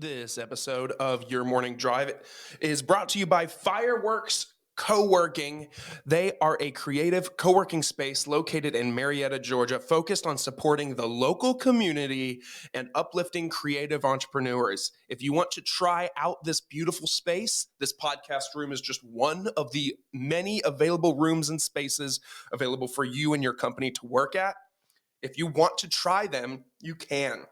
This episode of Your Morning Drive is brought to you by Fireworks Co-working. They are a creative co-working space located in Marietta, Georgia, focused on supporting the local community and uplifting creative entrepreneurs. If you want to try out this beautiful space, this podcast room is just one of the many available rooms and spaces available for you and your company to work at. If you want to try them, you can.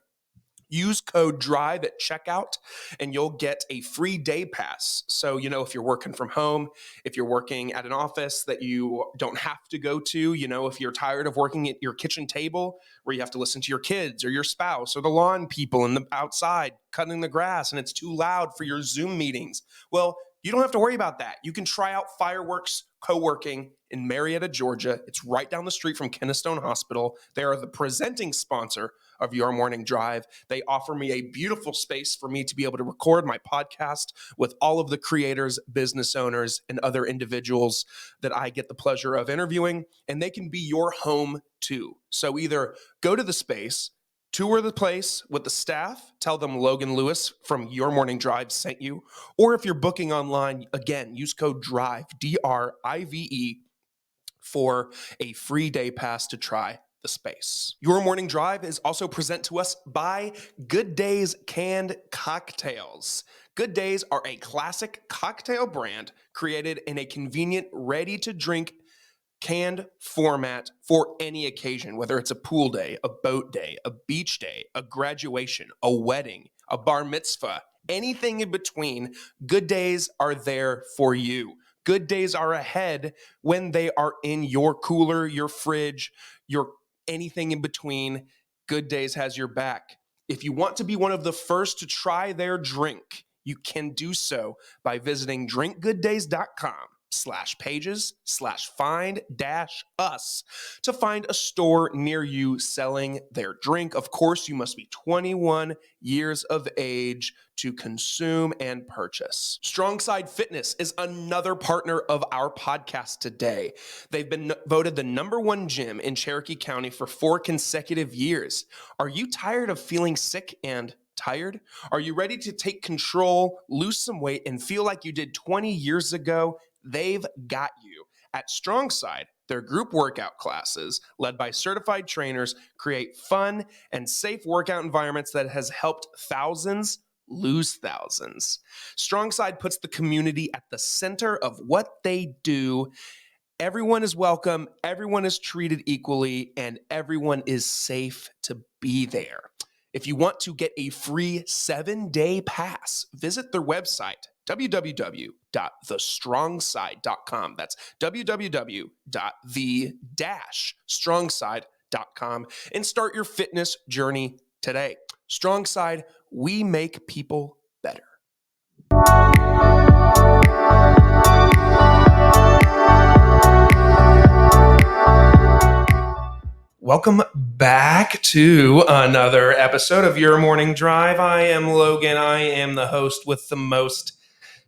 Use code DRIVE at checkout and you'll get a free day pass. So, if you're working from home, if you're working at an office that you don't have to go to, if you're tired of working at your kitchen table where you have to listen to your kids or your spouse or the lawn people in the outside cutting the grass and it's too loud for your Zoom meetings. Well, you don't have to worry about that. You can try out Fireworks Co-working in Marietta, Georgia. It's right down the street from Kennesaw Hospital. They are the presenting sponsor of Your Morning Drive. They offer me a beautiful space for me to be able to record my podcast with all of the creators, business owners, and other individuals that I get the pleasure of interviewing, and they can be your home too. So either go to the space, tour the place with the staff, tell them Logan Lewis from Your Morning Drive sent you, or if you're booking online, again, use code DRIVE, DRIVE, for a free day pass to try the space. Your Morning Drive is also present to us by Good Days Canned Cocktails. Good Days are a classic cocktail brand created in a convenient, ready-to-drink canned format for any occasion, whether it's a pool day, a boat day, a beach day, a graduation, a wedding, a bar mitzvah, anything in between. Good Days are there for you. Good Days are ahead when they are in your cooler, your fridge, your anything in between. Good Days has your back. If you want to be one of the first to try their drink, you can do so by visiting drinkgooddays.com/pages/find-us to find a store near you selling their drink. Of course, you must be 21 years of age to consume and purchase. Strongside Fitness is another partner of our podcast today. They've been voted the #1 gym in Cherokee County for 4 consecutive years. Are you tired of feeling sick and tired? Are you ready to take control, lose some weight, and feel like you did 20 years ago? They've got you. At Strongside, their group workout classes, led by certified trainers, create fun and safe workout environments that has helped thousands lose thousands. Strongside puts the community at the center of what they do. Everyone is welcome, everyone is treated equally, and everyone is safe to be there. If you want to get a free 7-day pass, visit their website, www.thestrongside.com. That's www.the-strongside.com, and start your fitness journey today. Strongside, we make people better. Welcome back to another episode of Your Morning Drive. I am Logan. I am the host with the most.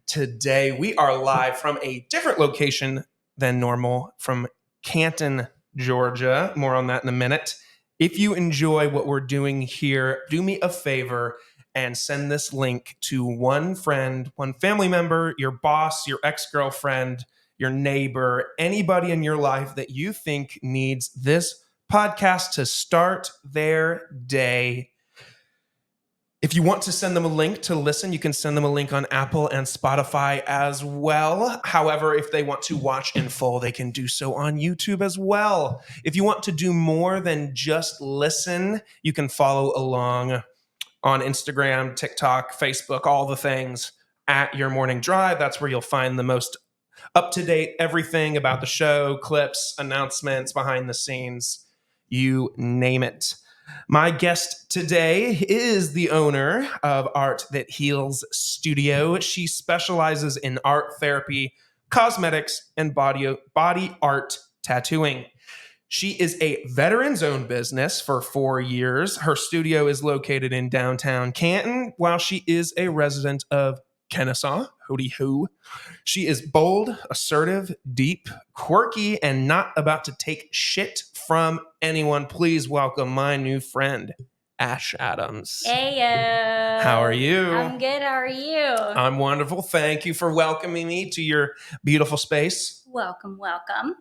Today, we are live from a different location than normal, from Canton, Georgia. More on that in a minute. If you enjoy what we're doing here, do me a favor and send this link to one friend, one family member, your boss, your ex-girlfriend, your neighbor, anybody in your life that you think needs this podcast to start their day. If you want to send them a link to listen, you can send them a link on Apple and Spotify as well. However, if they want to watch in full, they can do so on YouTube as well. If you want to do more than just listen, you can follow along on Instagram, TikTok, Facebook, all the things at Your Morning Drive. That's where you'll find the most up-to-date everything about the show, clips, announcements, behind the scenes, you name it. My guest today is the owner of Art That Heals Studio. She specializes in art therapy, cosmetics, and body art tattooing. She is a veterans-owned business for 4 years. Her studio is located in downtown Canton, while she is a resident of Kennesaw. Howdy ho. She is bold, assertive, deep, quirky, and not about to take shit from anyone. Please welcome my new friend, Ash Adams. Heyo. How are you? I'm good. How are you? I'm wonderful. Thank you for welcoming me to your beautiful space. Welcome, welcome.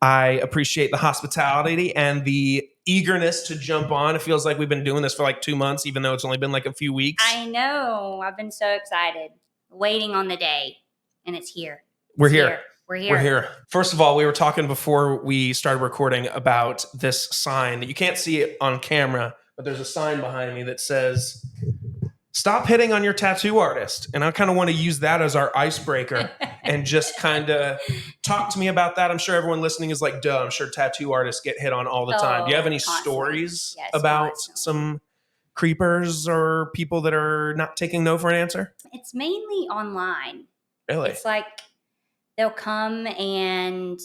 I appreciate the hospitality and the eagerness to jump on. It feels like we've been doing this for like 2 months, even though it's only been like a few weeks. I know. I've been so excited, waiting on the day, and it's here. We're here. We're here. We're here. First of all, we were talking before we started recording about this sign. You can't see it on camera, but there's a sign behind me that says, "Stop hitting on your tattoo artist." And I kind of want to use that as our icebreaker and just kind of talk to me about that. I'm sure everyone listening is like, duh, I'm sure tattoo artists get hit on all the time. Do you have any stories about some creepers or people that are not taking no for an answer? It's mainly online. Really? It's like they'll come and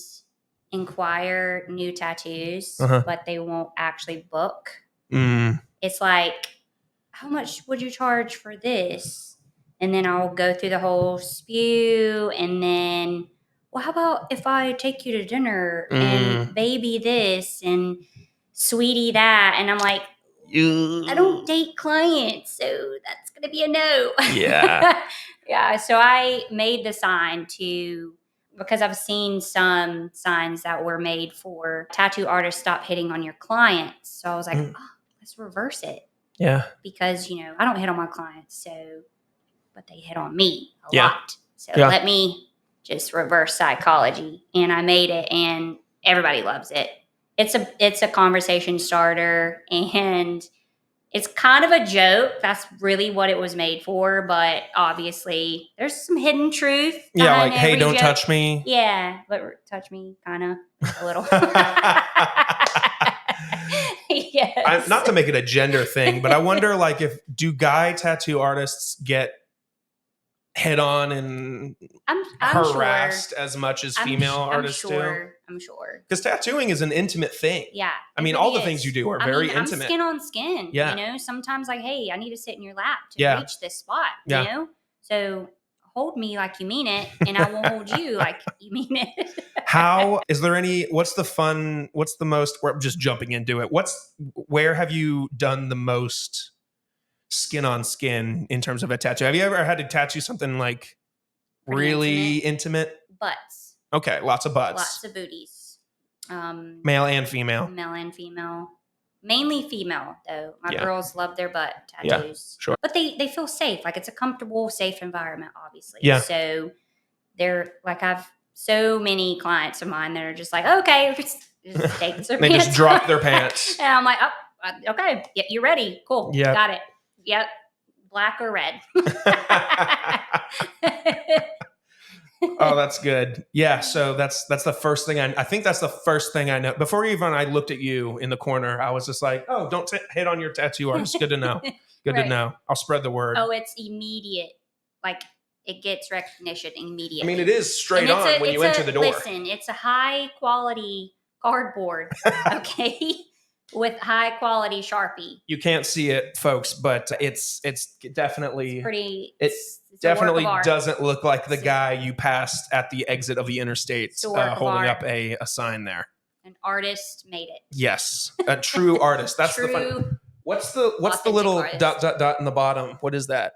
inquire new tattoos, but they won't actually book. It's like, how much would you charge for this? And then I'll go through the whole spew, and then, well, how about if I take you to dinner and baby this and sweetie that? And I'm like, I don't date clients, so that's going to be a no. Yeah. Yeah. So I made the sign because I've seen some signs that were made for tattoo artists stop hitting on your clients. So I was like, let's reverse it. Yeah. Because, I don't hit on my clients, but they hit on me a lot. So let me just reverse psychology. And I made it, and everybody loves it. It's a conversation starter, and it's kind of a joke. That's really what it was made for. But obviously, there's some hidden truth. Yeah, like, hey, don't touch me. Yeah, but touch me kind of a little. Yes. Not to make it a gender thing, but I wonder, like, do guy tattoo artists get hit on and I'm harassed sure. as much as female artists do? I'm sure. Because tattooing is an intimate thing. Yeah. I mean, all the things you do are very intimate. I'm skin on skin. Yeah. Sometimes like, hey, I need to sit in your lap to reach this spot. You know? So hold me like you mean it, and I will hold you like you mean it. What's the most, we're just jumping into it. Where have you done the most skin on skin in terms of a tattoo? Have you ever had to tattoo something like really intimate? Butts. Okay. Lots of butts. Lots of booties. Male and female. Male and female. Mainly female, though. My girls love their butt tattoos. Yeah, sure. But they feel safe. Like, it's a comfortable, safe environment, obviously. Yeah. So they're like, I've so many clients of mine that are just like, okay, just take their they pants just drop off. their pants. And I'm like, okay, you're ready. Cool. Yep. Got it. Yep. Black or red. Oh, that's good. Yeah. So that's the first thing I think that's the first thing I know. Before even I looked at you in the corner, I was just like, oh, don't hit on your tattoo artist. Good to know. Good to know. I'll spread the word. Oh, it's immediate. Like, it gets recognition immediately. I mean, it is straight on when you enter the door. Listen, it's a high quality cardboard, okay? With high quality Sharpie. You can't see it, folks, but it's definitely it's definitely doesn't look like the guy you passed at the exit of the interstate holding up a sign there. An artist made it. Yes, a true artist. That's the fun. What's the little dot in the bottom? What is that?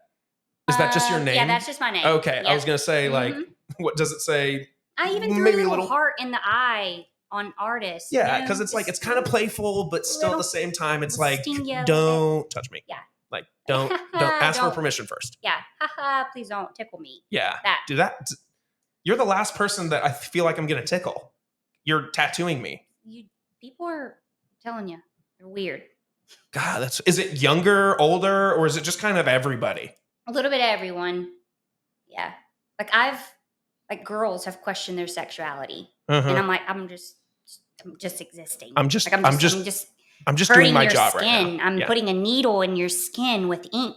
Is that just your name? Yeah, that's just my name. Okay, yep. I was gonna say like, what does it say? I even threw a little heart in the eye on artist. Yeah, because it's like, it's kind of playful, but still at the same time, it's like, don't touch me. Yeah. Like, don't ask for permission first. Yeah. Haha, please don't tickle me. Yeah. Do that. You're the last person that I feel like I'm going to tickle. You're tattooing me. People are telling you, they're weird. God, is it younger, older, or is it just kind of everybody? A little bit of everyone. Yeah. Like, girls have questioned their sexuality. And I'm like, I'm just existing. I'm just doing my job right now. I'm putting a needle in your skin with ink.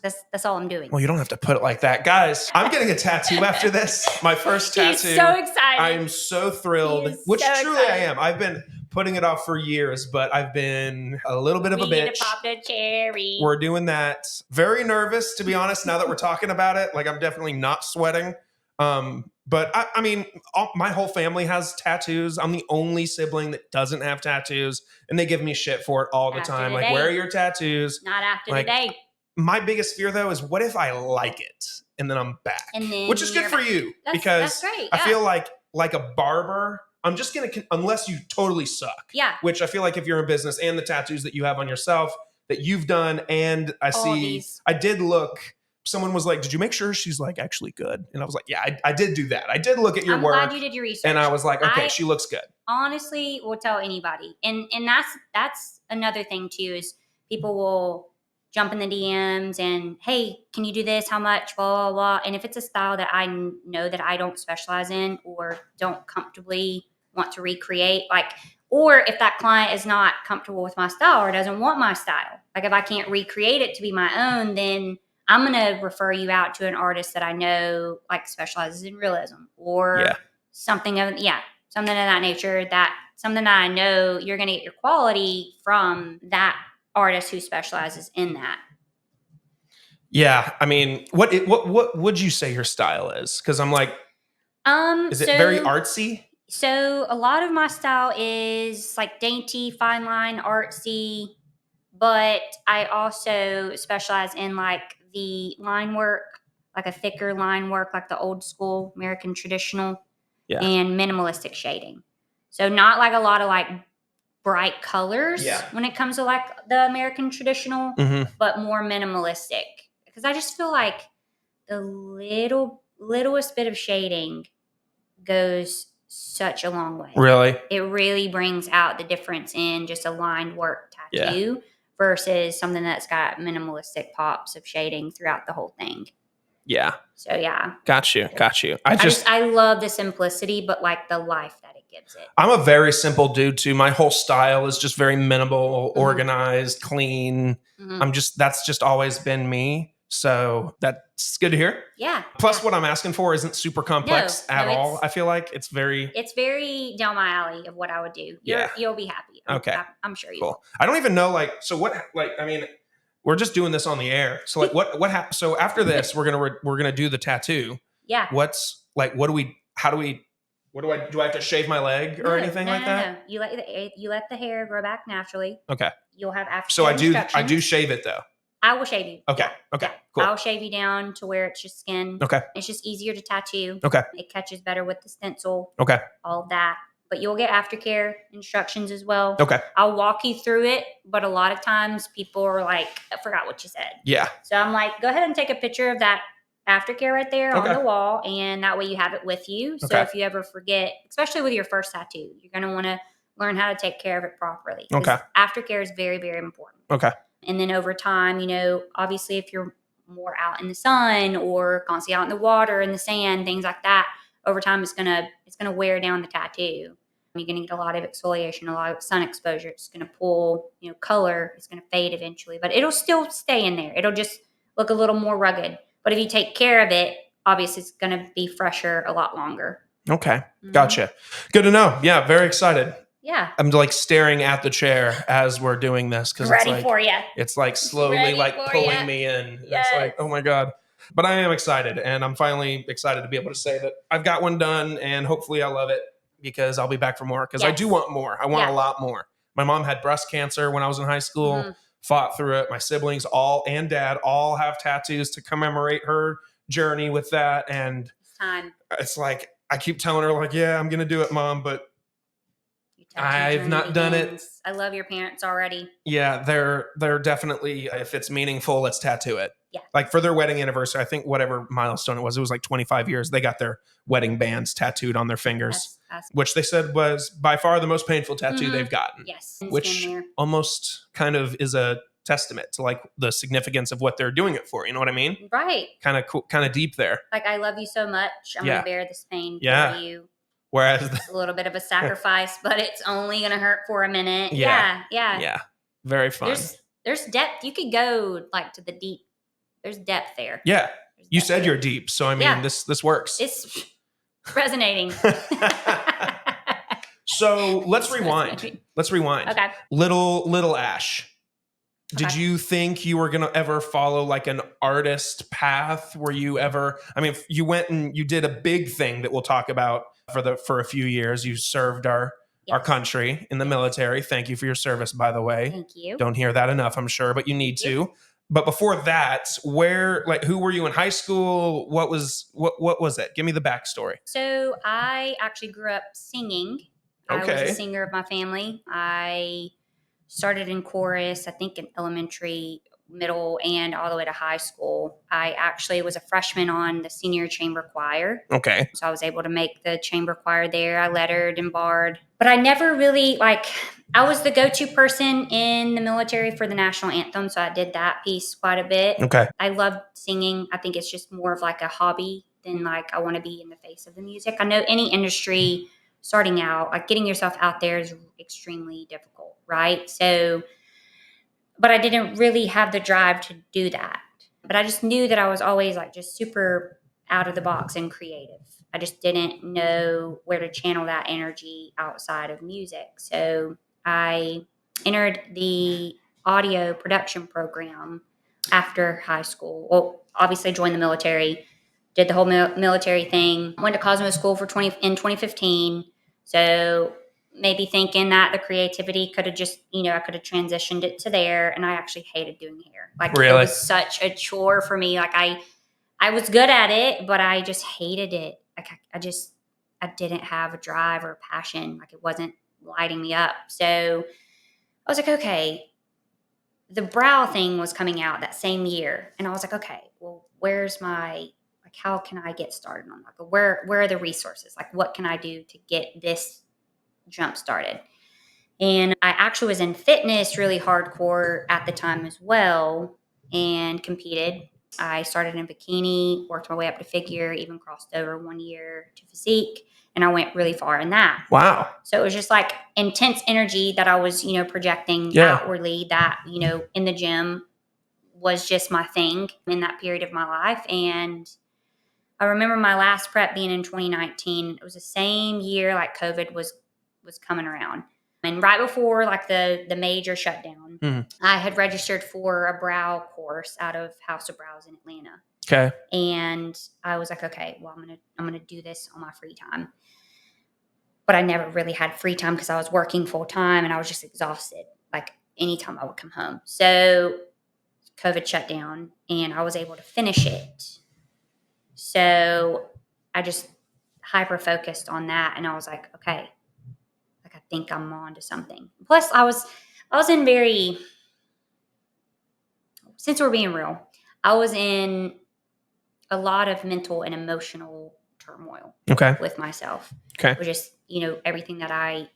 That's all I'm doing. Well, you don't have to put it like that. Guys, I'm getting a tattoo after this. My first tattoo. He's so excited. I'm so thrilled, which truly I am. I've been putting it off for years, but I've been a little bit of a bitch. Need to pop the cherry. We're doing that. Very nervous, to be honest, now that we're talking about it. Like, I'm definitely not sweating. But I mean, my whole family has tattoos. I'm the only sibling that doesn't have tattoos, and they give me shit for it all the time. Like, where are your tattoos? Not after like, today. My biggest fear though is what if I like it and then I'm back, and then which is good for you because that's great. I feel like a barber. I'm just gonna unless you totally suck. Yeah. Which I feel like if you're in business and the tattoos that you have on yourself that you've done, and I did look. Someone was like, "Did you make sure she's like actually good?" And I was like, "Yeah, I did do that. I did look at your work. I'm glad you did your research." And I was like, "Okay, she looks good." Honestly, will tell anybody, and that's another thing too is people will jump in the DMs and, "Hey, can you do this? How much?" Blah blah blah. And if it's a style that I know that I don't specialize in or don't comfortably want to recreate, like, or if that client is not comfortable with my style or doesn't want my style, like if I can't recreate it to be my own, then I'm going to refer you out to an artist that I know like specializes in realism or something of that nature, something that I know you're going to get your quality from that artist who specializes in that. Yeah. I mean, what would you say your style is? Cause I'm like, is it very artsy? So a lot of my style is like dainty, fine line, artsy, but I also specialize in like the line work, like a thicker line work, like the old school American traditional and minimalistic shading. So not like a lot of like bright colors when it comes to like the American traditional, but more minimalistic. Because I just feel like the littlest bit of shading goes such a long way. Really? It really brings out the difference in just a lined work tattoo versus something that's got minimalistic pops of shading throughout the whole thing. Yeah. So yeah. Got you. I love the simplicity, but like the life that it gives it. I'm a very simple dude too. My whole style is just very minimal, organized, clean. That's just always been me. So that's good to hear. Yeah. Plus what I'm asking for isn't super complex at all. I feel like it's very down my alley of what I would do. You'll be happy. I'm sure you will. I don't even know we're just doing this on the air. So like what happens? So after this, we're gonna do the tattoo. Yeah. What's like? Do I have to shave my leg or anything like that? No. You let the hair grow back naturally. Okay. You'll have after. So I do shave it though. I will shave you. Okay. Yeah. Okay. Yeah. Cool. I'll shave you down to where it's just skin. Okay. It's just easier to tattoo. Okay. It catches better with the stencil. Okay. All of that. But you'll get aftercare instructions as well. Okay. I'll walk you through it, but a lot of times people are like, I forgot what you said. Yeah. So I'm like, go ahead and take a picture of that aftercare right there on the wall, and that way you have it with you. So if you ever forget, especially with your first tattoo, you're going to want to learn how to take care of it properly. Okay. Aftercare is very, very important. Okay. And then over time, obviously if you're more out in the sun or constantly out in the water, in the sand, things like that, over time it's gonna wear down the tattoo. You're gonna get a lot of exfoliation, a lot of sun exposure. It's gonna pull, color. It's gonna fade eventually, but it'll still stay in there. It'll just look a little more rugged. But if you take care of it, obviously it's gonna be fresher a lot longer. Okay, gotcha. Good to know. Yeah, very excited. Yeah. I'm like staring at the chair as we're doing this because ready for you. It's like slowly like pulling me in. Yes. It's like, oh my God. But I am excited, and I'm finally excited to be able to say that I've got one done, and hopefully I love it because I'll be back for more because I do want more. I want a lot more. My mom had breast cancer when I was in high school, fought through it. My siblings and dad all have tattoos to commemorate her journey with that. And it's like, I keep telling her like, yeah, I'm going to do it, Mom, but I've not done it. I love your parents already. Yeah, they're definitely, if it's meaningful, let's tattoo it. Yeah. Like for their wedding anniversary, I think whatever milestone it was like 25 years. They got their wedding bands tattooed on their fingers, which they said was by far the most painful tattoo they've gotten. Yes. Which almost kind of is a testament to like the significance of what they're doing it for. You know what I mean? Right. Kind of cool, kind of deep there. Like, I love you so much. I'm going to bear this pain for you. Whereas it's a little bit of a sacrifice, but it's only going to hurt for a minute. Yeah. Very fun. There's depth. You could go like to the deep. There's depth there. Yeah. You said you're deep. So, I mean, this works. It's resonating. So let's rewind. Okay. Little Ash. Did you think you were going to ever follow like an artist path? Were you ever, I mean, you went and you did a big thing that we'll talk about for a few years. You served our country in the military. Thank you for your service, by the way. Thank you. Don't hear that enough, I'm sure, but you need to. But before that, who were you in high school? What was it? Give me the backstory. So I actually grew up singing. I was a singer of my family. I started in chorus, I think in elementary, middle, and all the way to high school. I actually was a freshman on the senior chamber choir. Okay. So I was able to make the chamber choir there. I lettered and barred. But I never really, I was the go-to person in the military for the national anthem. So I did that piece quite a bit. Okay. I loved singing. I think it's just more of like a hobby than like I want to be in the face of the music. I know any industry starting out, like getting yourself out there is extremely difficult, right? So, but I didn't really have the drive to do that. But I just knew that I was always like just super out of the box and creative. I just didn't know where to channel that energy outside of music. So I entered the audio production program after high school. Well, obviously joined the military, did the whole military thing, went to Cosmo School in 2015. So maybe thinking that the creativity could have just, I could have transitioned it to there. And I actually hated doing hair. Like It was such a chore for me. Like I was good at it, but I just hated it. Like I didn't have a drive or a passion. Like it wasn't lighting me up. So I was like, okay, the brow thing was coming out that same year. And I was like, okay, well, how can I get started on that? Where are the resources? Like, what can I do to get this jump started? And I actually was in fitness really hardcore at the time as well and competed. I started in bikini, worked my way up to figure, even crossed over 1 year to physique. And I went really far in that. Wow. So it was just like intense energy that I was, projecting outwardly that, in the gym was just my thing in that period of my life. And I remember my last prep being in 2019. It was the same year like COVID was coming around. And right before like the major shutdown, I had registered for a brow course out of House of Brows in Atlanta. Okay. And I was like, okay, well, I'm gonna do this on my free time. But I never really had free time because I was working full time and I was just exhausted. Like anytime I would come home. So COVID shut down and I was able to finish it. So I just hyper focused on that, and I was like, okay, like I think I'm on to something. Plus, I was in since we're being real, I was in a lot of mental and emotional turmoil. Okay. With myself. Okay. It was just everything that I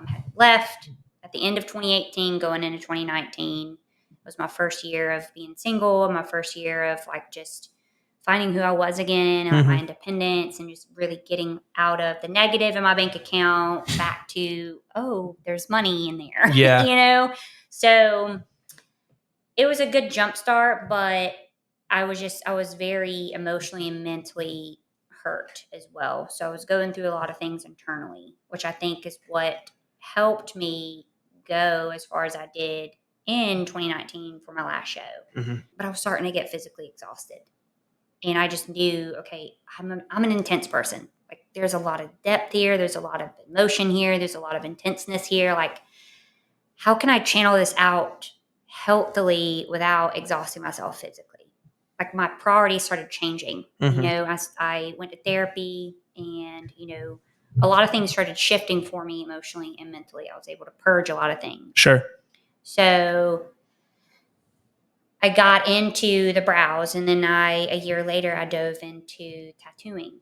had left at the end of 2018, going into 2019. It was my first year of being single, my first year of like just finding who I was again and my independence and just really getting out of the negative in my bank account back to, oh, there's money in there. Yeah. So it was a good jump start, but I was very emotionally and mentally hurt as well. So I was going through a lot of things internally, which I think is what helped me go as far as I did in 2019 for my last show. But I was starting to get physically exhausted. And I just knew, okay, I'm an intense person. Like there's a lot of depth here. There's a lot of emotion here. There's a lot of intenseness here. Like, how can I channel this out healthily without exhausting myself physically? Like my priorities started changing. I went to therapy and, a lot of things started shifting for me emotionally and mentally. I was able to purge a lot of things. Sure. So I got into the brows, and then a year later, I dove into tattooing.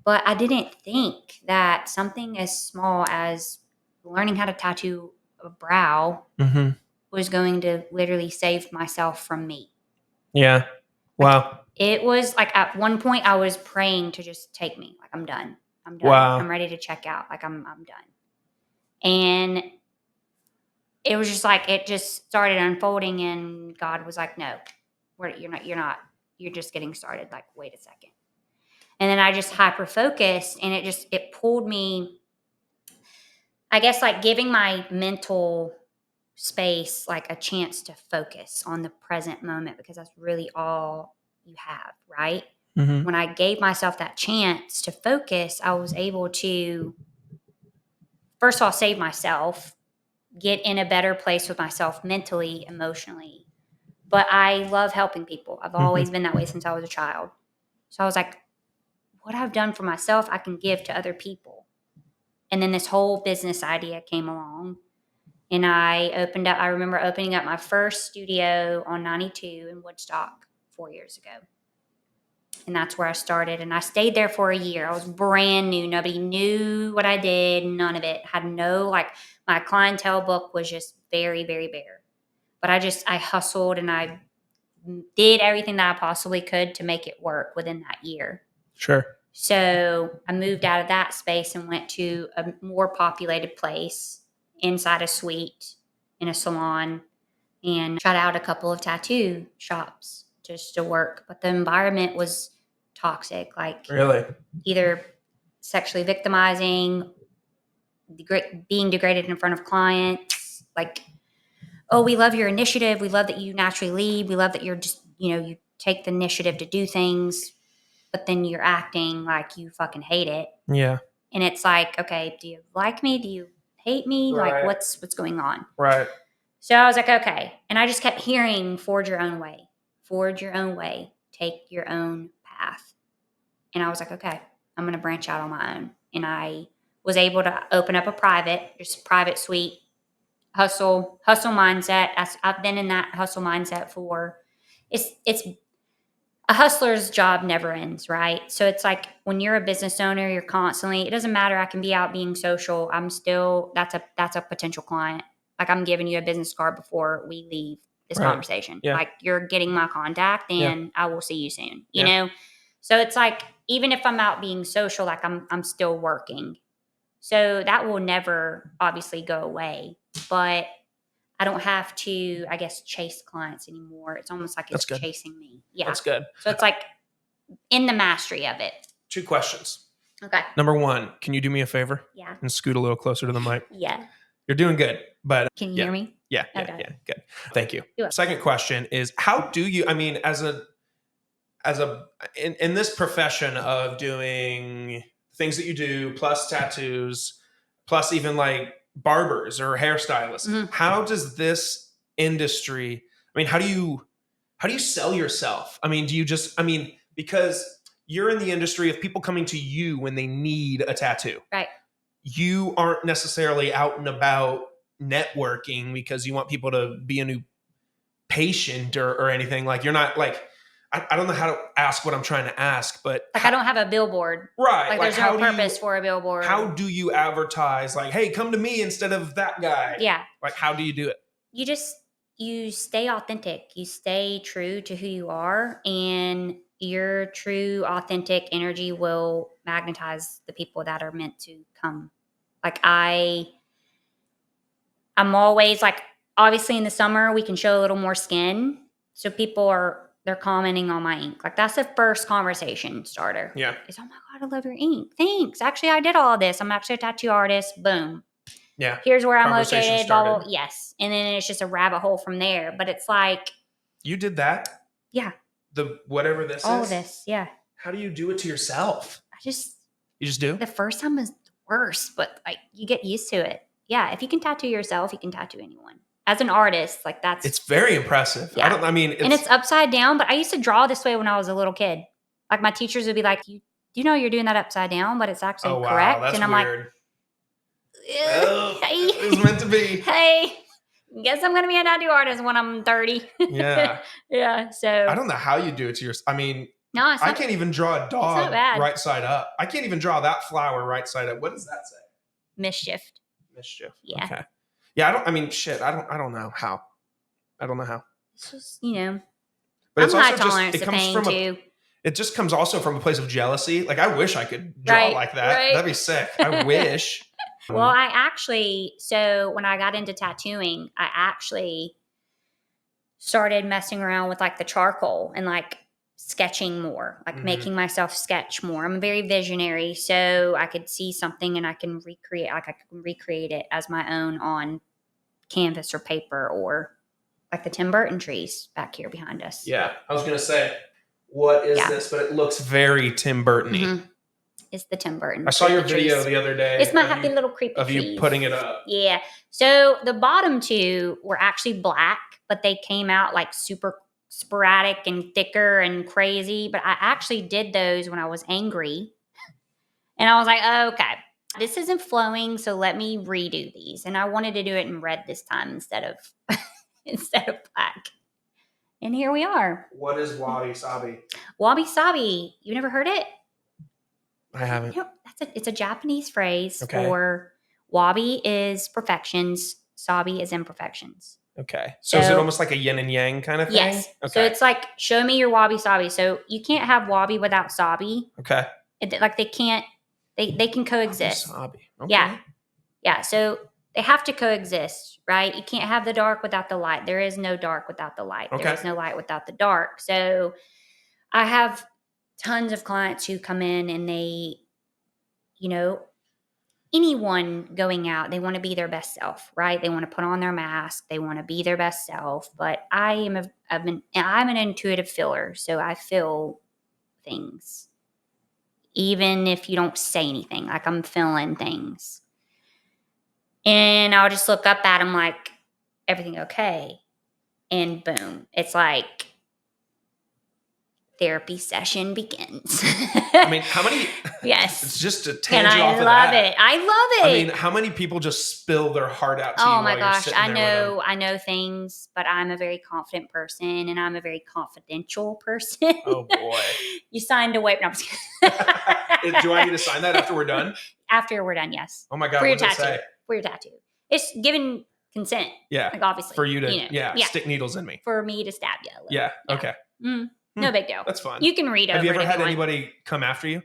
But I didn't think that something as small as learning how to tattoo a brow was going to literally save myself from me. Yeah. Wow. It was like at one point I was praying to just take me. Like I'm done. Wow. I'm ready to check out. Like I'm done. And it was just like it just started unfolding, and God was like, "No, you're just getting started. Like, wait a second." And then I just hyper focused, and it pulled me. I guess like giving my mental space like a chance to focus on the present moment, because that's really all you have, right? Mm-hmm. When I gave myself that chance to focus, I was able to, first of all, save myself, get in a better place with myself mentally, emotionally. But I love helping people. I've always been that way since I was a child. So I was like, what I've done for myself, I can give to other people. And then this whole business idea came along. And I remember opening up my first studio on 92 in Woodstock 4 years ago. And that's where I started. And I stayed there for a year. I was brand new. Nobody knew what I did. None of it. Had no, my clientele book was just very, very bare. But I hustled and I did everything that I possibly could to make it work within that year. Sure. So I moved out of that space and went to a more populated place inside a suite in a salon and tried out a couple of tattoo shops just to work. But the environment was toxic, like Really? either sexually victimizing, being degraded in front of clients, like, oh, we love your initiative. We love that you naturally lead. We love that you're just, you take the initiative to do things, but then you're acting like you fucking hate it. Yeah. And it's like, okay, do you like me? Do you hate me? Right. Like, what's going on? Right. So I was like, okay. And I just kept hearing, forge your own way, take your own path. And I was like, okay, I'm going to branch out on my own. And I was able to open up a private suite, hustle mindset. I've been in that hustle mindset for, it's a hustler's job never ends, right? So it's like when you're a business owner, you're constantly, it doesn't matter. I can be out being social. That's a potential client. Like, I'm giving you a business card before we leave this conversation. Yeah. Like, you're getting my contact and I will see you soon, you know? So it's like, even if I'm out being social, like I'm still working. So that will never obviously go away, but I don't have to, I guess, chase clients anymore. It's almost like it's chasing me. Yeah. That's good. So it's like in the mastery of it. 2 questions. Okay. Number 1, can you do me a favor? Yeah. And scoot a little closer to the mic? Yeah. You're doing good, but can you hear me? Yeah. Okay. Yeah. Good. Thank you. Second question is, how do you, I mean, in this profession of doing things that you do, plus tattoos, plus even like barbers or hairstylists, how does this industry, I mean, how do you sell yourself? I mean, because you're in the industry of people coming to you when they need a tattoo. Right. You aren't necessarily out and about networking because you want people to be a new patient or anything. Like, you're not like, I don't know how to ask what I'm trying to ask, but I don't have a billboard. Right. Like there's no purpose for a billboard. How do you advertise? Like, hey, come to me instead of that guy. Yeah. Like, how do you do it? You stay authentic. You stay true to who you are, and your true, authentic energy will magnetize the people that are meant to come. Like I'm always like, obviously in the summer we can show a little more skin, so they're commenting on my ink. Like, that's the first conversation starter. Yeah. Is, oh my God, I love your ink. Thanks. Actually, I did all of this. I'm actually a tattoo artist. Boom. Yeah. Here's where I'm located. Blah, blah. Yes. And then it's just a rabbit hole from there. But it's like. You did that? Yeah. The whatever this all is? All of this. Yeah. How do you do it to yourself? You just do? The first time is the worst, but like you get used to it. Yeah. If you can tattoo yourself, you can tattoo anyone. As an artist, like it's very impressive. Yeah. And it's upside down, but I used to draw this way when I was a little kid. Like, my teachers would be like, you know, you're doing that upside down, but it's actually correct. Wow, that's and I'm weird. Like, hey, it was meant to be. Hey, guess I'm going to be a tattoo artist when I'm 30. Yeah. Yeah. So I don't know how you do it to yourself. I mean, no, I can't even draw a dog bad. right side up. I can't even draw that flower right side up. What does that say? Mischief. Yeah. Okay. Yeah. I don't know how. I don't know how. It's just, you know, but it's I'm also high tolerance to pain too. It just comes also from a place of jealousy. Like, I wish I could draw like that. Right. That'd be sick. I wish. Well, so when I got into tattooing, I actually started messing around with like the charcoal and like sketching more, like making myself sketch more. I'm very visionary, so I could see something and I can recreate it as my own on canvas or paper, or like the Tim Burton trees back here behind us. Yeah, I was going to say, what is this? But it looks very Tim Burton-y. Mm-hmm. It's the Tim Burton. I saw your video the other day. It's my happy little creepy of trees. You putting it up. Yeah. So the bottom two were actually black, but they came out like super sporadic and thicker and crazy. But I actually did those when I was angry. And I was like, okay, this isn't flowing, so let me redo these. And I wanted to do it in red this time instead of black. And here we are. What is wabi sabi? Wabi sabi. You never heard it? I haven't. It's a Japanese phrase for wabi is perfections, sabi is imperfections. Okay. So is it almost like a yin and yang kind of thing? Yes. Okay. So it's like, show me your wabi sabi. So you can't have wabi without sabi. Okay. Like they can't, they can coexist. Wabi-sabi. Okay. Yeah. Yeah. So they have to coexist, right? You can't have the dark without the light. There is no dark without the light. Okay. There is no light without the dark. So I have tons of clients who come in and they, anyone going out, they want to be their best self, right? They want to put on their mask. They want to be their best self. But I'm an intuitive feeler, so I feel things, even if you don't say anything. Like I'm feeling things, and I'll just look up at them like, everything okay? And boom, it's like therapy session begins. I mean, how many? Yes. It's just a And tangent I off of love that. it. I love it. I mean, how many people just spill their heart out to you? Oh my while you're gosh. sitting there with them? I know things, but I'm a very confident person and I'm a very confidential person. Oh boy. You signed away. No, I'm just kidding. Do I need to sign that after we're done? After we're done, yes. Oh my God. For your What's it tattoo. say? For your tattoo. It's given consent. Yeah. Like obviously. For you to stick needles in me. For me to stab you a little. Yeah. Okay. No big deal. That's fine. You can read over it. Have you ever if had you want. anybody come after you?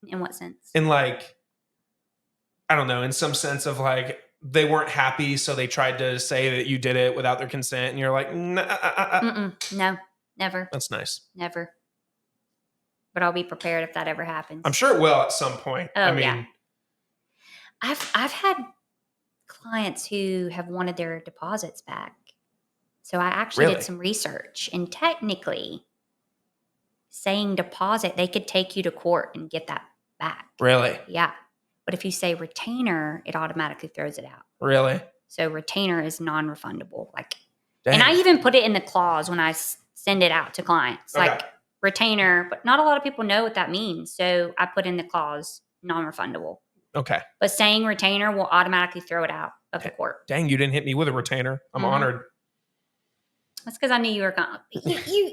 In what sense? In like, I don't know, in some sense of like, they weren't happy, so they tried to say that you did it without their consent, and you're like, No, never. That's nice. Never. But I'll be prepared if that ever happens. I'm sure it will at some point. Oh, I mean, yeah. I've had clients who have wanted their deposits back. So I actually did some research, and technically saying deposit, they could take you to court and get that back. Really? Yeah. But if you say retainer, it automatically throws it out. Really? So retainer is non-refundable. Like, dang. And I even put it in the clause when I send it out to clients, like retainer, but not a lot of people know what that means. So I put in the clause non-refundable. Okay. But saying retainer will automatically throw it out of the court. Dang, you didn't hit me with a retainer. I'm honored. That's because I knew you were coming.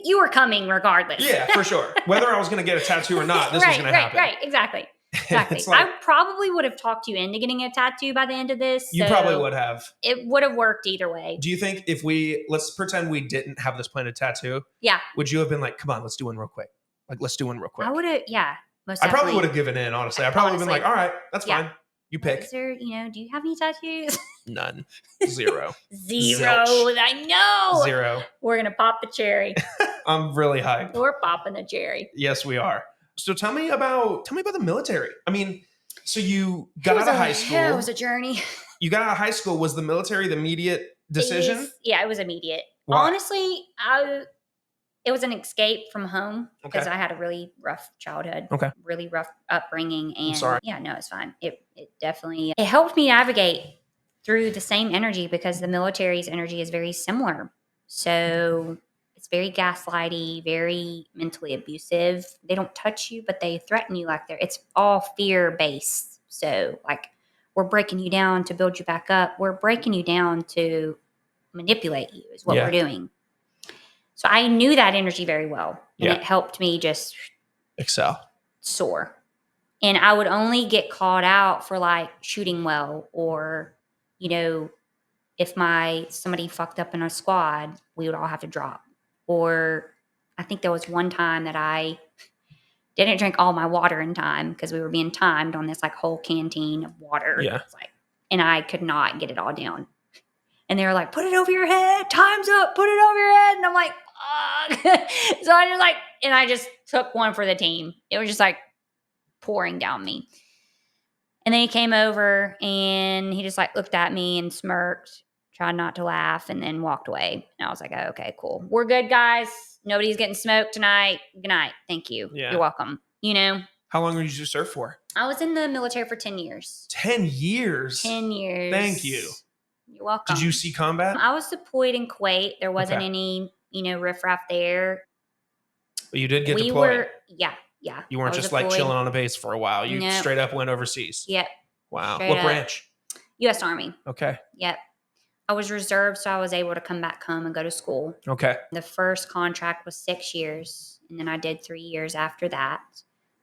You were coming regardless. Yeah, for sure. Whether I was going to get a tattoo or not, this was going to happen. Right, exactly. Like, I probably would have talked you into getting a tattoo by the end of this. You probably would have. It would have worked either way. Do you think if let's pretend we didn't have this planned tattoo. Yeah. Would you have been like, come on, let's do one real quick? Like, let's do one real quick. I would have, yeah. Most definitely. I probably would have given in, honestly. I probably would have been like, all right, that's fine. You pick. Is there, do you have any tattoos? None. Zero. Zero. Zilch. I know. Zero. We're going to pop the cherry. I'm really hyped. We're popping the cherry. Yes, we are. So tell me about the military. I mean, so you got out of high school. Yeah, it was a journey. You got out of high school. Was the military the immediate decision? It was immediate. Why? Honestly, it was an escape from home because I had a really rough childhood, really rough upbringing. And I'm sorry. Yeah, no, it's fine. It definitely, it helped me navigate through the same energy because the military's energy is very similar. So it's very gaslighty, very mentally abusive. They don't touch you, but they threaten you like it's all fear based. So like, we're breaking you down to build you back up. We're breaking you down to manipulate you is what we're doing. So I knew that energy very well, and it helped me just excel, soar. And I would only get called out for like shooting well, or, if somebody fucked up in a squad, we would all have to drop. Or I think there was one time that I didn't drink all my water in time because we were being timed on this like whole canteen of water. Yeah. And I could not get it all down. And they were like, put it over your head. Time's up. Put it over your head. And I'm like, fuck. So I just took one for the team. It was just like pouring down me. And then he came over and he just like looked at me and smirked, tried not to laugh, and then walked away. And I was like, oh, okay, cool. We're good, guys. Nobody's getting smoked tonight. Good night. Thank you. Yeah. You're welcome. You know? How long did you serve for? I was in the military for 10 years. 10 years? 10 years. Thank you. You're welcome. Did you see combat? I was deployed in Kuwait. There wasn't any, riffraff there. But you did get deployed? Yeah. You weren't just like chilling on a base for a while. You straight up went overseas. Yep. Wow. What branch? U.S. Army. Okay. Yep. I was reserved, so I was able to come back home and go to school. Okay. The first contract was 6 years, and then I did 3 years after that.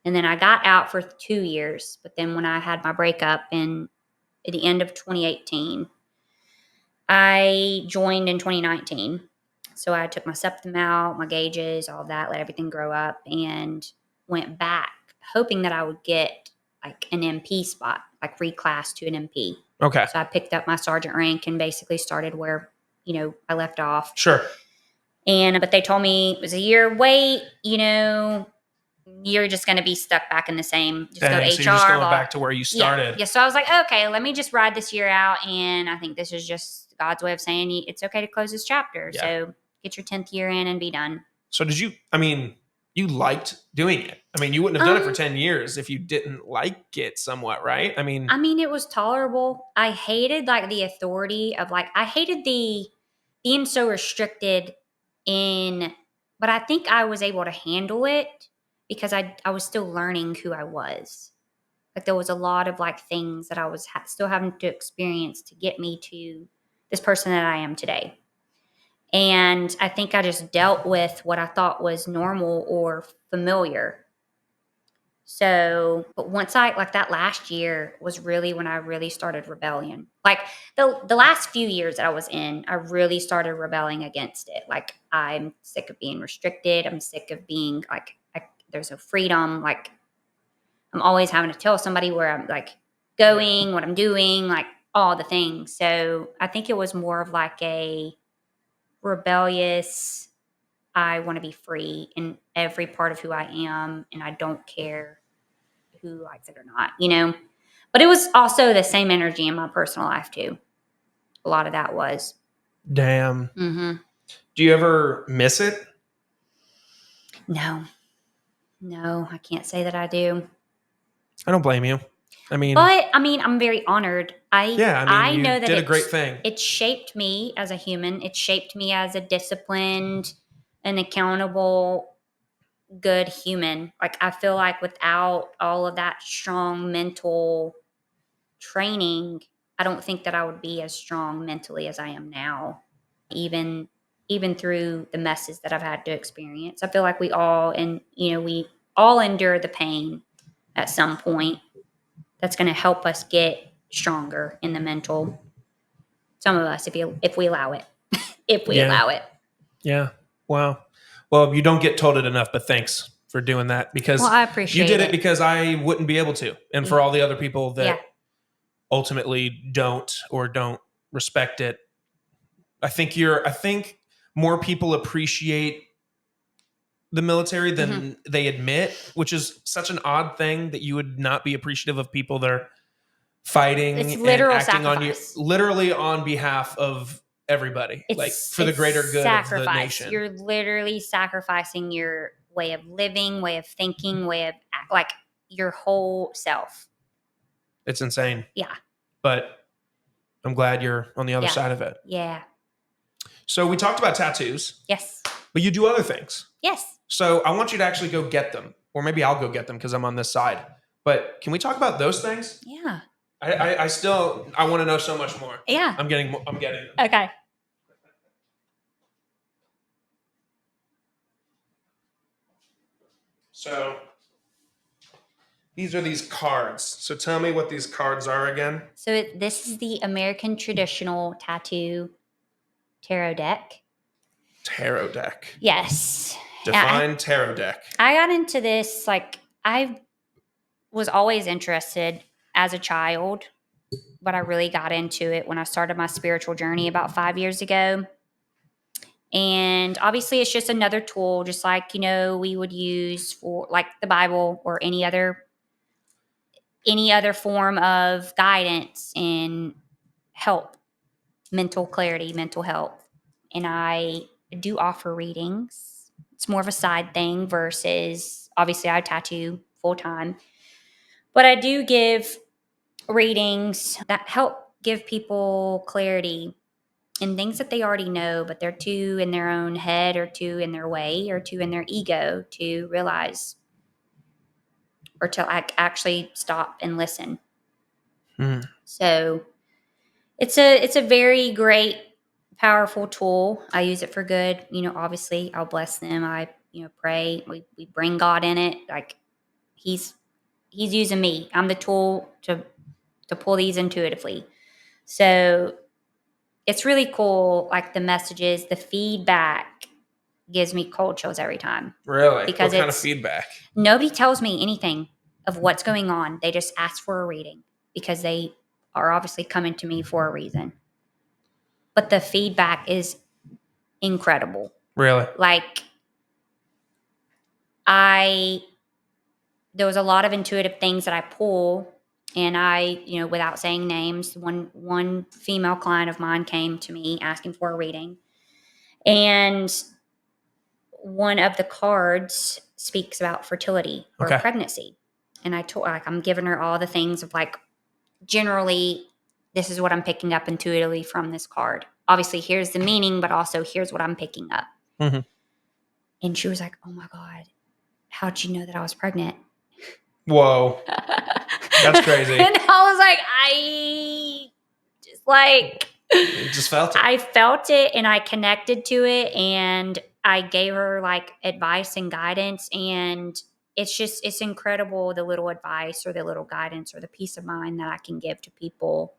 And then I got out for 2 years. But then when I had my breakup at the end of 2018, I joined in 2019. So I took my septum out, my gauges, all that, let everything grow up, and went back hoping that I would get like an MP spot, like reclass to an MP. Okay. So I picked up my sergeant rank and basically started where, I left off. Sure. But they told me it was a year wait, you're just going to be stuck back in the same, just go to HR. So you're just going back to where you started. Yeah. So I was like, okay, let me just ride this year out. And I think this is just God's way of saying it's okay to close this chapter. Yeah. So get your 10th year in and be done. So you liked doing it. You wouldn't have done it for 10 years if you didn't like it somewhat, right? It was tolerable. I hated like the authority of I hated the being so restricted but I think I was able to handle it because I was still learning who I was. Like there was a lot of things that I was still having to experience to get me to this person that I am today. And I think I just dealt with what I thought was normal or familiar. So, but once that last year was really when I really started rebellion. Like the last few years that I was in, I really started rebelling against it. Like I'm sick of being restricted. I'm sick of being there's no freedom. Like I'm always having to tell somebody where I'm going, what I'm doing, all the things. So I think it was more of a rebellious, I want to be free in every part of who I am, and I don't care who likes it or not, But it was also the same energy in my personal life too. A lot of that was. Damn. Mm-hmm. Do you ever miss it? No, I can't say that I do. I don't blame you. But I'm very honored. I know that did a great thing. It shaped me as a human. It shaped me as a disciplined and accountable, good human. I feel like without all of that strong mental training, I don't think that I would be as strong mentally as I am now. Even through the messes that I've had to experience, I feel like we all we all endure the pain at some point. That's going to help us get stronger in the mental. Some of us, if we allow it, allow it. Yeah. Wow. Well, you don't get told it enough, but thanks for doing that because I appreciate you did it because I wouldn't be able to. And for all the other people that ultimately don't respect it, I think more people appreciate the military than they admit, which is such an odd thing that you would not be appreciative of people that are fighting and acting on you literally on behalf of everybody, for the greater good of the nation. You're literally sacrificing your way of living, way of thinking, way of your whole self. It's insane. Yeah. But I'm glad you're on the other side of it. Yeah. So we talked about tattoos. Yes. But you do other things. Yes. So I want you to actually go get them. Or maybe I'll go get them because I'm on this side. But can we talk about those things? Yeah. I want to know so much more. Yeah. I'm getting them. Okay. So these are these cards. So tell me what these cards are again. So this is the American Traditional Tattoo Tarot Deck. Tarot deck. Yes. Define tarot deck. I got into this, I was always interested as a child, but I really got into it when I started my spiritual journey about 5 years ago. And obviously it's just another tool, just we would use for the Bible or any other form of guidance and help mental clarity, mental health. And I do offer readings. It's more of a side thing versus, obviously, I tattoo full time. But I do give readings that help give people clarity in things that they already know, but they're too in their own head or too in their way or too in their ego to realize or to actually stop and listen. So it's a very great, powerful tool. I use it for good. Obviously I'll bless them. I, pray. We bring God in it. Like he's using me. I'm the tool to pull these intuitively. So it's really cool. Like the messages, the feedback gives me cold chills every time. Really? Because what kind of feedback? Nobody tells me anything of what's going on. They just ask for a reading because they are obviously coming to me for a reason. But the feedback is incredible. Really? Like there was a lot of intuitive things that I pull, and I, without saying names, one female client of mine came to me asking for a reading, and one of the cards speaks about fertility or pregnancy. And I told, I'm giving her all the things of like, generally, this is what I'm picking up intuitively from this card. Obviously, here's the meaning, but also here's what I'm picking up. Mm-hmm. And she was like, oh my God, how'd you know that I was pregnant? Whoa. That's crazy. And I was like, I just like... You just felt it. I felt it and I connected to it and I gave her like advice and guidance, and it's incredible, the little advice or the little guidance or the peace of mind that I can give to people,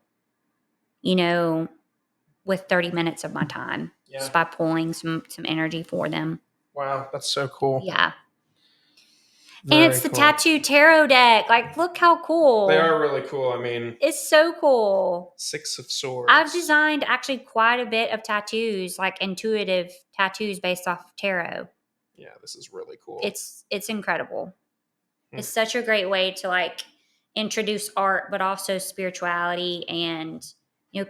with 30 minutes of my time, just by pulling some energy for them. Wow, that's so cool. Yeah. Very and it's the tattoo tarot deck. Like, look how cool. They are really cool. I mean, it's so cool. 6 of Swords. I've designed actually quite a bit of tattoos, like intuitive tattoos based off of tarot. Yeah, this is really cool. It's incredible. It's such a great way to like introduce art, but also spirituality, and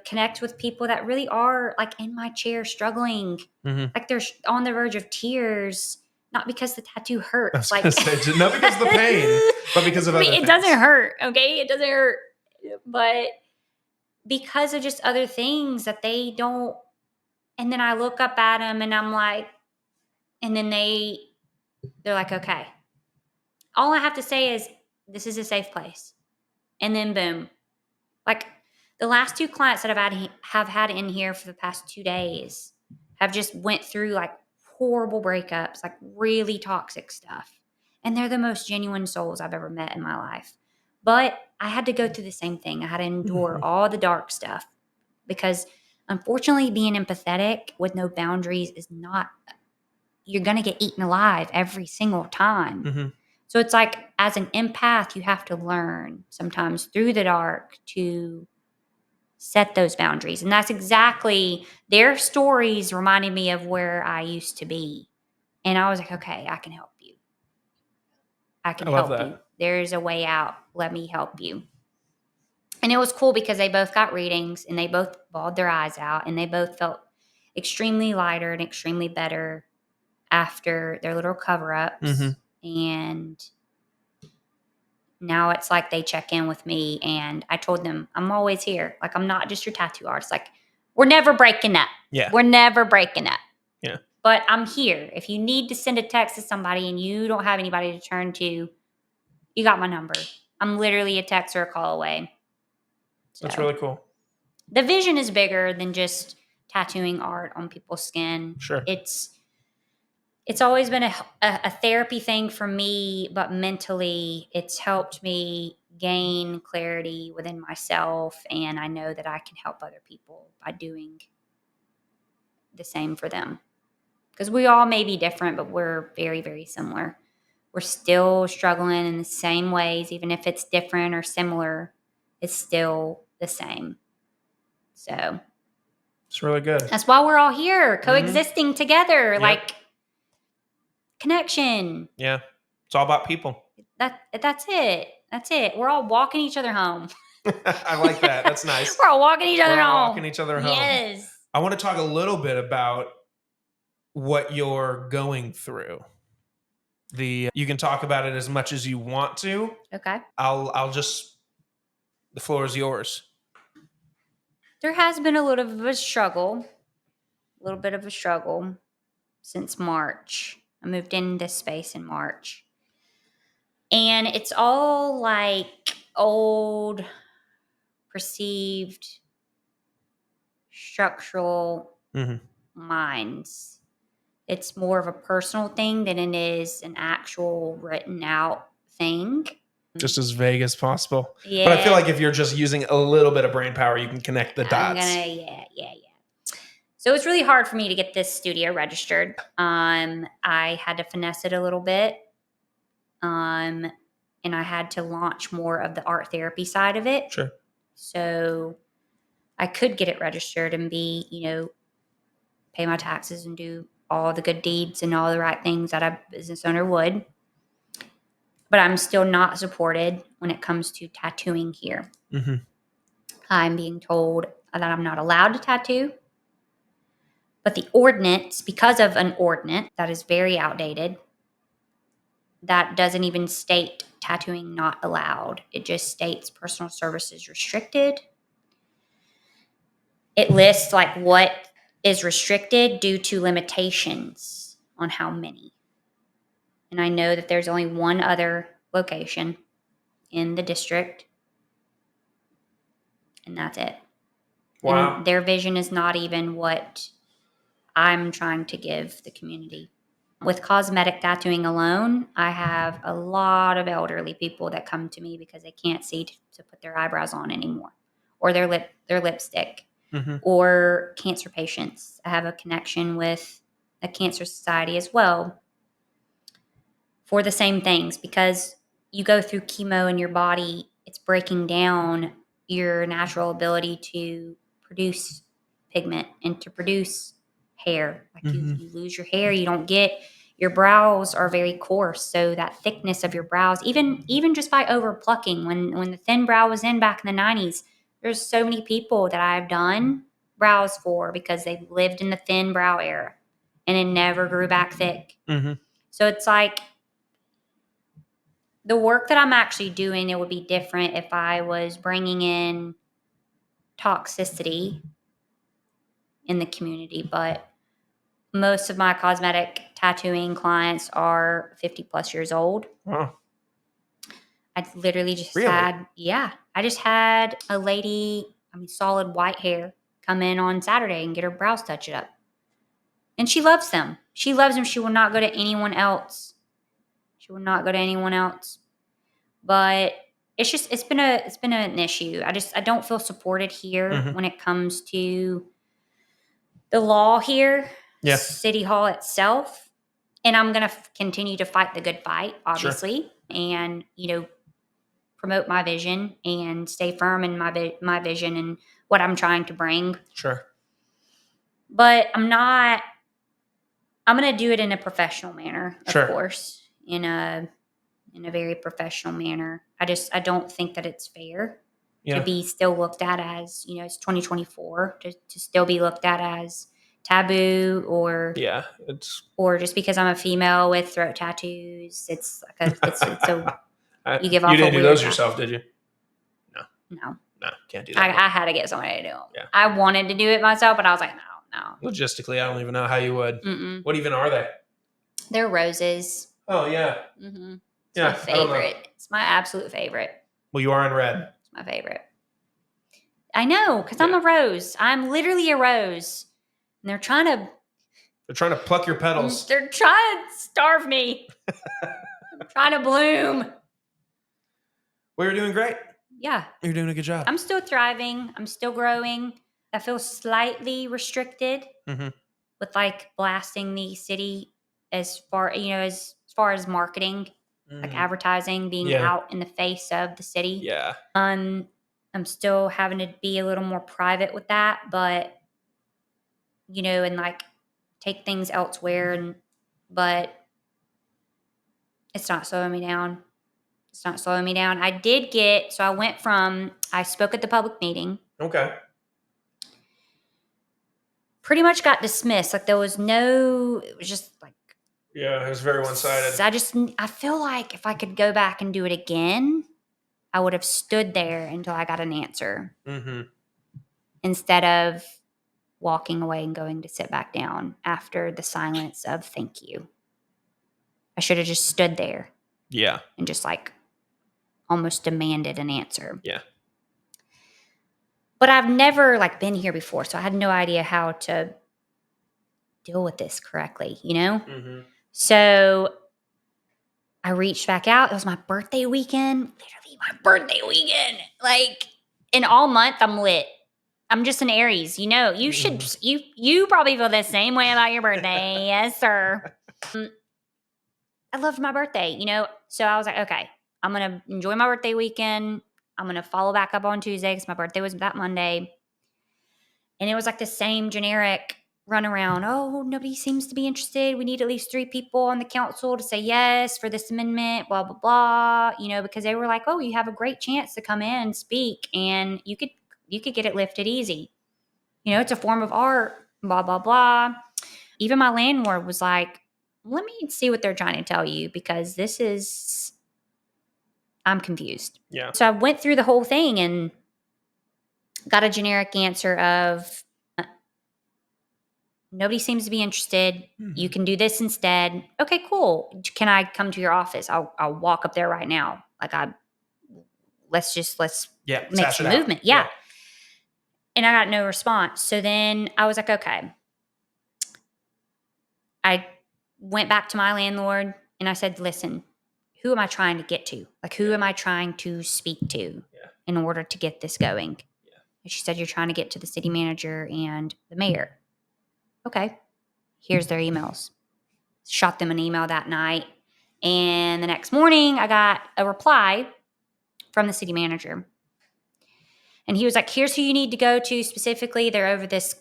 connect with people that really are like in my chair struggling, like they're on the verge of tears. Not because the tattoo hurts, like not because of the pain, but because of other things. It doesn't hurt, okay? It doesn't hurt, but because of just other things that they don't. And then I look up at them and I'm like, and then they're like, okay. All I have to say is, this is a safe place. And then boom. Like the last 2 clients that have had in here for the past 2 days have just went through like horrible breakups, like really toxic stuff. And they're the most genuine souls I've ever met in my life. But I had to go through the same thing. I had to endure all the dark stuff because unfortunately being empathetic with no boundaries is not, you're going to get eaten alive every single time. So it's like, as an empath, you have to learn sometimes through the dark to set those boundaries. And that's exactly, their stories reminded me of where I used to be. And I was like, okay, I can help you. I can help you. There's a way out. Let me help you. And it was cool because they both got readings and they both bawled their eyes out and they both felt extremely lighter and extremely better after their little cover-ups. And now it's like they check in with me, and I told them I'm always here. Like, I'm not just your tattoo artist. Like, we're never breaking up. Yeah. We're never breaking up. Yeah. But I'm here. If you need to send a text to somebody and you don't have anybody to turn to, you got my number. I'm literally a text or a call away. So, that's really cool. The vision is bigger than just tattooing art on people's skin. Sure. It's always been a therapy thing for me, but mentally it's helped me gain clarity within myself, and I know that I can help other people by doing the same for them. Because we all may be different, but we're very, very similar. We're still struggling in the same ways, even if it's different or similar, it's still the same. So it's really good. That's why we're all here, coexisting together. Yep. Like, connection. Yeah. It's all about people. That's it. That's it. We're all walking each other home. I like that. That's nice. We're all walking each other We're all home. walking each other home. Yes. I want to talk a little bit about what you're going through. You can talk about it as much as you want to. Okay. I'll just, the floor is yours. There has been a little bit of a struggle since March. I moved in this space in March. And it's all like old, perceived, structural minds. It's more of a personal thing than it is an actual written out thing. Just as vague as possible. Yeah. But I feel like if you're just using a little bit of brain power, you can connect the dots. Yeah. So it's really hard for me to get this studio registered. I had to finesse it a little bit. And I had to launch more of the art therapy side of it. Sure. So I could get it registered and be, pay my taxes and do all the good deeds and all the right things that a business owner would. But I'm still not supported when it comes to tattooing here. Mm-hmm. I'm being told that I'm not allowed to tattoo. But the ordinance, because of an ordinance that is very outdated, that doesn't even state tattooing not allowed. It just states personal services restricted. It lists like what is restricted due to limitations on how many. And I know that there's only one other location in the district, and that's it. Wow. And their vision is not even what I'm trying to give the community. With cosmetic tattooing alone, I have a lot of elderly people that come to me because they can't see to put their eyebrows on anymore, or their lipstick, or cancer patients. I have a connection with a cancer society as well for the same things, because you go through chemo in your body, it's breaking down your natural ability to produce pigment and to produce hair. Like you lose your hair, you don't get, your brows are very coarse, so that thickness of your brows, even just by over plucking, when the thin brow was in back in the 90s, there's so many people that I've done brows for because they've lived in the thin brow era and it never grew back thick. So it's like the work that I'm actually doing, it would be different if I was bringing in toxicity in the community, but most of my cosmetic tattooing clients are 50 plus years old. Wow. I literally just I just had a lady, solid white hair, come in on Saturday and get her brows touched up. And she loves them. She loves them. She will not go to anyone else. But it's been an issue. I don't feel supported here when it comes to the law here, City Hall itself. And I'm going to continue to fight the good fight, obviously, and, promote my vision and stay firm in my vision and what I'm trying to bring. Sure. But I'm going to do it in a professional manner, of course, in a very professional manner. I don't think that it's fair to be still looked at as, it's 2024, to still be looked at as taboo, or just because I'm a female with throat tattoos. It's like it's a you give off. You didn't do those yourself, did you? No, can't do that. I had to get somebody to do them. Yeah. I wanted to do it myself, but I was like, no. Logistically, I don't even know how you would. Mm-mm. What even are they? They're roses. Oh yeah. It's my favorite. It's my absolute favorite. Well, you are in red. It's my favorite. I know, because I'm a rose. I'm literally a rose. And they're trying to pluck your petals. They're trying to starve me. I'm trying to bloom. Well, you're doing great. Yeah. You're doing a good job. I'm still thriving. I'm still growing. I feel slightly restricted with like blasting the city as far as marketing, like advertising, being out in the face of the city. Yeah. I'm still having to be a little more private with that, but and like take things elsewhere, but it's not slowing me down. It's not slowing me down. I spoke at the public meeting. Okay. Pretty much got dismissed. Like, it was just like. Yeah, it was very one-sided. I feel like if I could go back and do it again, I would have stood there until I got an answer. Mm-hmm. Instead of walking away and going to sit back down after the silence of thank you. I should have just stood there. Yeah. And just like almost demanded an answer. Yeah. But I've never like been here before, so I had no idea how to deal with this correctly, you know? Mm-hmm. So I reached back out. It was my birthday weekend. Literally my birthday weekend. Like, in all month, I'm lit. I'm just an Aries. You know, you should, you probably feel the same way about your birthday. Yes, sir. I loved my birthday, you know? So I was like, okay, I'm going to enjoy my birthday weekend. I'm going to follow back up on Tuesday because my birthday was that Monday. And it was like the same generic runaround. Oh, nobody seems to be interested. We need at least 3 people on the council to say yes for this amendment, blah, blah, blah. You know, because they were like, oh, you have a great chance to come in and speak and you could get it lifted easy. You know, it's a form of art, blah, blah, blah. Even my landlord was like, let me see what they're trying to tell you because I'm confused. Yeah. So I went through the whole thing and got a generic answer of nobody seems to be interested. Mm-hmm. You can do this instead. Okay, cool. Can I come to your office? I'll walk up there right now. Like let's make some movement. Yeah. And I got no response. So then I was like, okay. I went back to my landlord and I said, listen, who am I trying to get to? Like, who am I trying to speak to in order to get this going? Yeah. And she said, you're trying to get to the city manager and the mayor. Okay. Here's their emails. Shot them an email that night. And the next morning, I got a reply from the city manager. And he was like, here's who you need to go to specifically. They're over this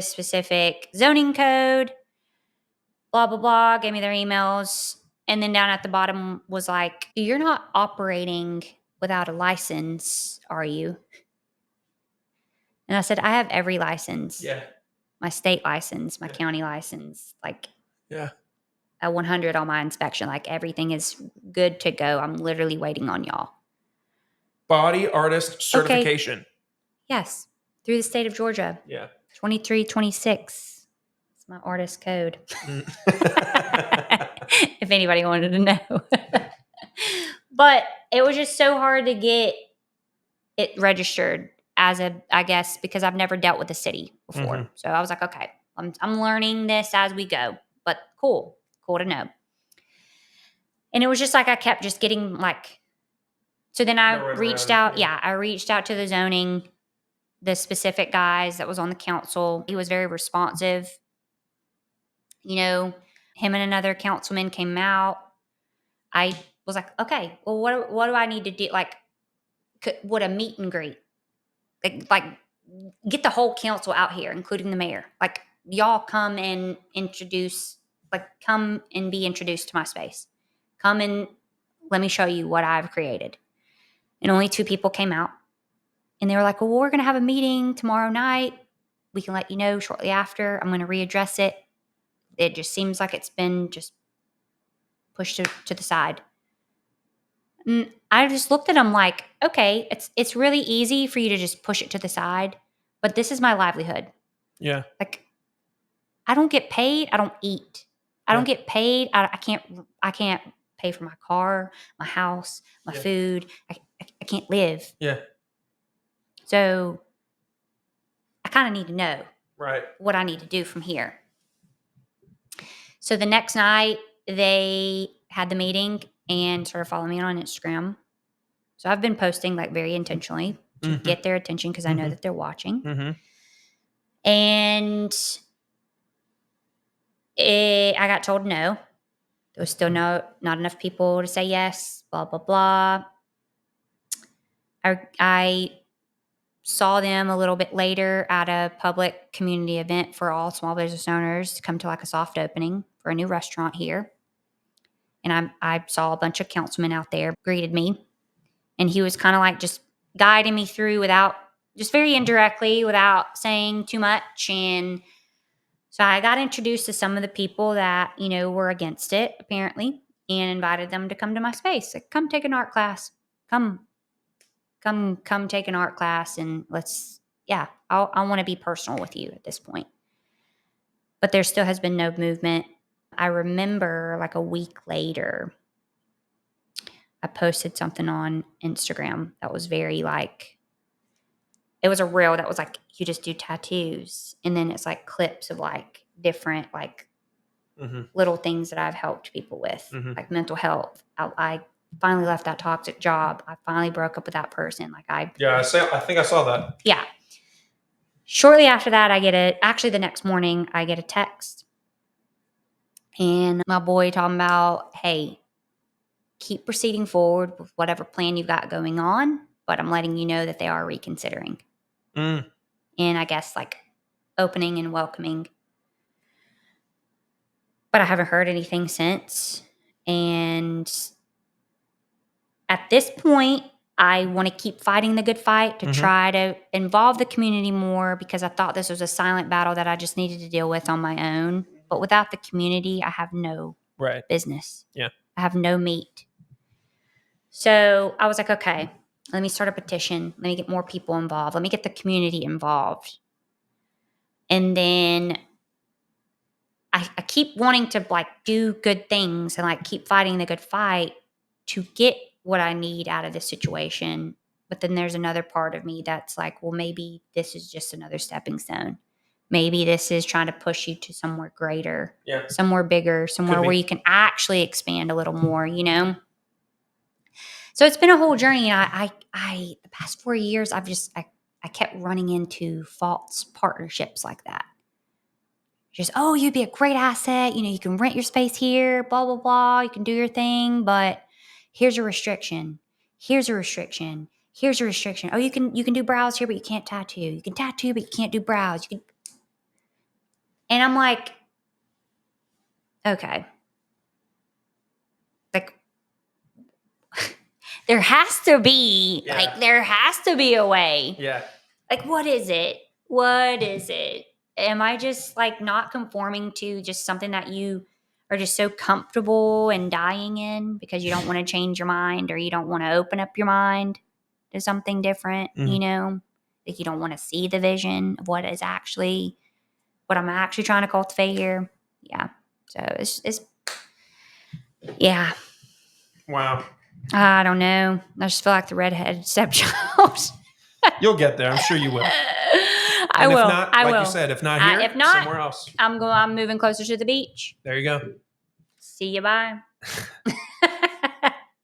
specific zoning code. Blah, blah, blah. Gave me their emails. And then down at the bottom was like, you're not operating without a license, are you? And I said, I have every license. Yeah. My state license, my county license. Like, a 100 on my inspection. Like, everything is good to go. I'm literally waiting on y'all. Body artist certification. Okay. Yes. Through the state of Georgia. Yeah. 2326. It's my artist code. If anybody wanted to know. But it was just so hard to get it registered I guess, because I've never dealt with the city before. Mm-hmm. So I was like, okay, I'm learning this as we go. But cool to know. And it was just like I kept just getting like, so then I reached out. Yeah, I reached out to the zoning, the specific guys that was on the council. He was very responsive. You know, him and another councilman came out. I was like, okay, well, what do I need to do? Like, what a meet and greet. Like get the whole council out here, including the mayor. Like, y'all come and come and be introduced to my space. Come and let me show you what I've created. And only 2 people came out. And they were like, well, we're going to have a meeting tomorrow night. We can let you know shortly after. I'm going to readdress it. It just seems like it's been just pushed to the side. And I just looked at them like, okay, it's really easy for you to just push it to the side, but this is my livelihood. Yeah. Like, I don't get paid. I don't eat. I don't get paid. I can't pay for my car, my house, my food. I can't live. Yeah. So I kind of need to know what I need to do from here. So the next night they had the meeting and started following me on Instagram. So I've been posting like very intentionally to get their attention because I know that they're watching. Mm-hmm. And I got told no. There was still not enough people to say yes, blah, blah, blah. I saw them a little bit later at a public community event for all small business owners to come to like a soft opening for a new restaurant here. And I saw a bunch of councilmen out there, greeted me. And he was kind of like just guiding me through just very indirectly, without saying too much. And so I got introduced to some of the people that, were against it, apparently, and invited them to come to my space. Like, come take an art class. Come take an art class, and I want to be personal with you at this point. But there still has been no movement. I remember like a week later, I posted something on Instagram that was very like, it was a reel that was like, you just do tattoos. And then it's like clips of like different like little things that I've helped people with, like mental health. I finally left that toxic job. I finally broke up with that person. I think I saw that. Yeah. Shortly after that, actually the next morning, I get a text. And my boy talking about, hey, keep proceeding forward with whatever plan you've got going on, but I'm letting you know that they are reconsidering. And I guess like opening and welcoming. But I haven't heard anything since. And at this point, I want to keep fighting the good fight to try to involve the community more, because I thought this was a silent battle that I just needed to deal with on my own. But without the community, I have no business. Yeah. I have no meat. So I was like, okay, let me start a petition. Let me get more people involved. Let me get the community involved. And then I keep wanting to like do good things and like keep fighting the good fight to get what I need out of this situation. But then there's another part of me that's like, well, maybe this is just another stepping stone. Maybe this is trying to push you to somewhere greater, somewhere bigger, somewhere where you can actually expand a little more, So it's been a whole journey. And I the past 4 years, I kept running into false partnerships like that. Just, oh, you'd be a great asset. You can rent your space here, blah, blah, blah. You can do your thing, but here's a restriction. Here's a restriction. Here's a restriction. Oh, you can do brows here, but you can't tattoo. You can tattoo, but you can't do brows. And I'm like, okay. Like, there has to be, there has to be a way. Yeah. Like, what is it? What is it? Am I just like not conforming to just something that you are just so comfortable and dying in because you don't want to change your mind, or you don't want to open up your mind to something different, Like you don't want to see the vision of what I'm actually trying to cultivate here. Yeah. So it's yeah. Wow. I don't know. I just feel like the redheaded stepchild. You'll get there. I'm sure you will. I will. If not, like you said, if not here, somewhere else. I'm moving closer to the beach. There you go. See you. Bye.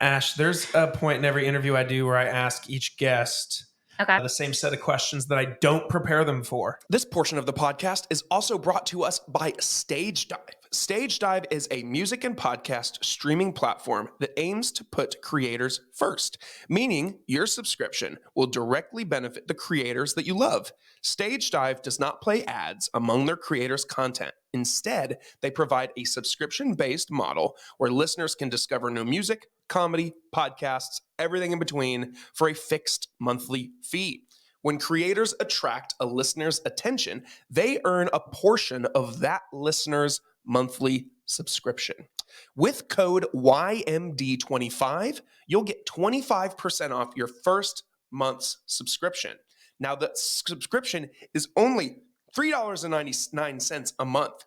Ash, there's a point in every interview I do where I ask each guest the same set of questions that I don't prepare them for. This portion of the podcast is also brought to us by Stage Dive. Stage Dive is a music and podcast streaming platform that aims to put creators first, meaning your subscription will directly benefit the creators that you love. Stage Dive does not play ads among their creators' content. Instead, they provide a subscription-based model where listeners can discover new music, comedy, podcasts, everything in between for a fixed monthly fee. When creators attract a listener's attention, they earn a portion of that listener's monthly subscription. With code YMD25, you'll get 25% off your first month's subscription. Now, the subscription is only $3.99 a month.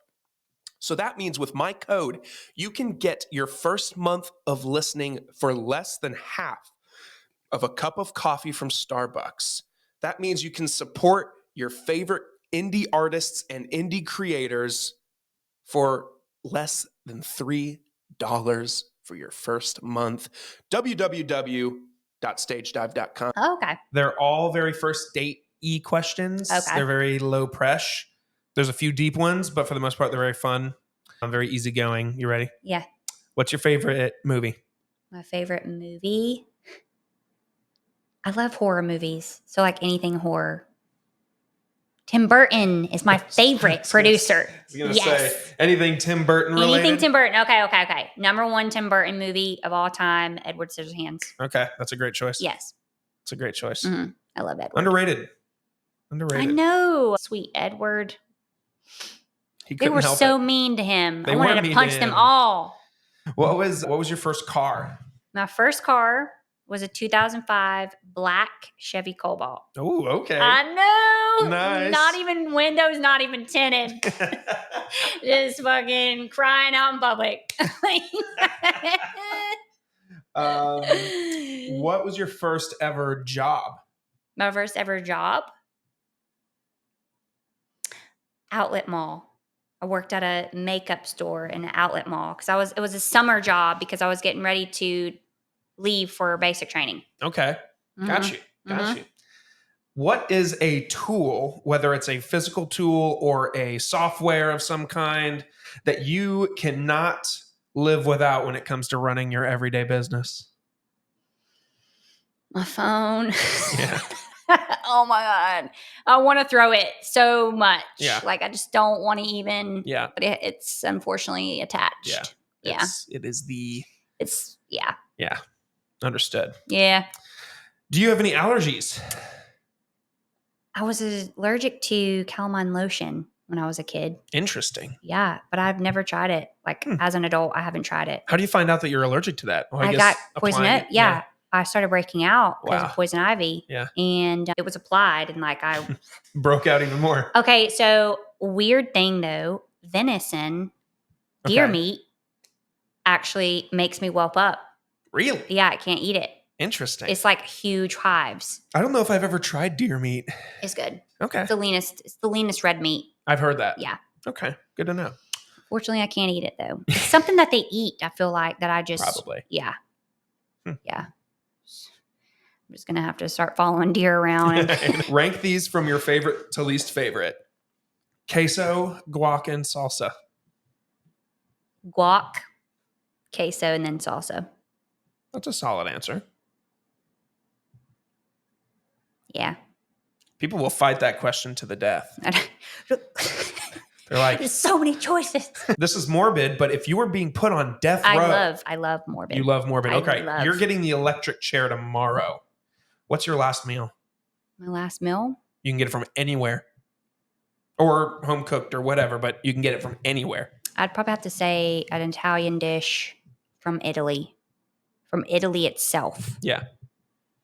So that means with my code, you can get your first month of listening for less than half of a cup of coffee from Starbucks. That means you can support your favorite indie artists and indie creators for less than $3 for your first month. www.stagedive.com. Okay. They're all very first date-y questions. Okay. They're very low pressure. There's a few deep ones, but for the most part, they're very fun. Very easygoing. You ready? Yeah. What's your favorite movie? My favorite movie? I love horror movies. So like anything horror. Tim Burton is my favorite producer. I was going to say anything Tim Burton related. Anything Tim Burton. Okay. Number 1 Tim Burton movie of all time, Edward Scissorhands. Okay, that's a great choice. Yes. It's a great choice. Mm-hmm. I love Edward. Underrated. I know. Sweet Edward. They were so mean to him. I wanted to punch them all. What was your first car? My first car was a 2005 black Chevy Cobalt. Oh, okay. I know. Nice. Not even windows, not even tinted. Just fucking crying out in public. What was your first ever job? My first ever job? Outlet mall. I worked at a makeup store in an outlet mall because it was a summer job because I was getting ready to leave for basic training. Okay. Got you. What is a tool, whether it's a physical tool or a software of some kind, that you cannot live without when it comes to running your everyday business? My phone. Yeah. Oh my God. I want to throw it so much. Yeah. Like I just don't want to even. Yeah. But it's unfortunately attached. Yeah. It is the. It's, yeah. Yeah. Understood. Yeah. Do you have any allergies? I was allergic to calamine lotion when I was a kid. Interesting. Yeah. But I've never tried it. Like as an adult, I haven't tried it. How do you find out that you're allergic to that? Well, I got poison ivy. Yeah. I started breaking out because of poison ivy. Yeah. And it was applied and like I broke out even more. Okay. So weird thing though, venison, deer meat actually makes me whelp up. Really? Yeah. I can't eat it. Interesting. It's like huge hives. I don't know if I've ever tried deer meat. It's good. Okay. It's the leanest red meat. I've heard that. Yeah. Okay. Good to know. Fortunately, I can't eat it though. It's something that they eat. I feel like that I just. Probably. Yeah. Yeah. I'm just going to have to start following deer around. And rank these from your favorite to least favorite. Queso, guac, and salsa. Guac, queso, and then salsa. That's a solid answer. Yeah. People will fight that question to the death. They're like, there's so many choices. This is morbid, but if you were being put on death row. I love morbid. You love morbid. Okay. You're getting the electric chair tomorrow. What's your last meal? My last meal? You can get it from anywhere. Or home cooked or whatever, but you can get it from anywhere. I'd probably have to say an Italian dish from Italy. From Italy itself. Yeah.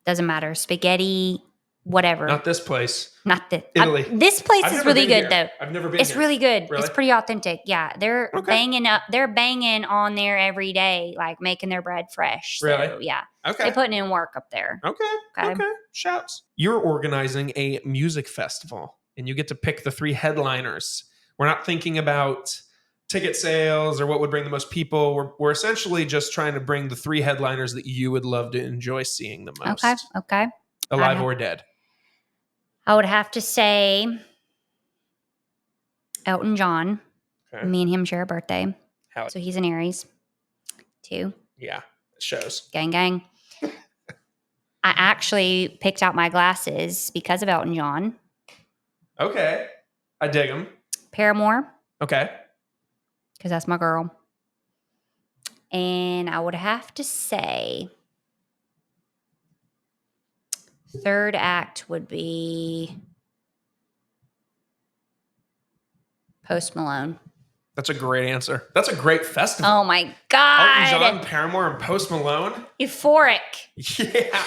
Doesn't matter. Spaghetti, whatever. Not this place. Not this. Italy. This place is really good though. I've never been. It's really good. Really? It's pretty authentic. Yeah, they're banging up. They're banging on there every day, like making their bread fresh. So, really? Yeah. Okay. They're putting in work up there. Okay. Shouts. You're organizing a music festival, and you get to pick the 3 headliners. We're not thinking about ticket sales or what would bring the most people. We're essentially just trying to bring the 3 headliners that you would love to enjoy seeing the most. Okay. Alive or dead? I would have to say Elton John. Okay. Me and him share a birthday. So he's an Aries. 2. Yeah, it shows. Gang, gang. I actually picked out my glasses because of Elton John. Okay. I dig them. Paramore. Okay. Because that's my girl. And I would have to say 3rd act would be Post Malone. That's a great answer. That's a great festival. Oh my God. Elton John, Paramore, and Post Malone. Euphoric. Yeah.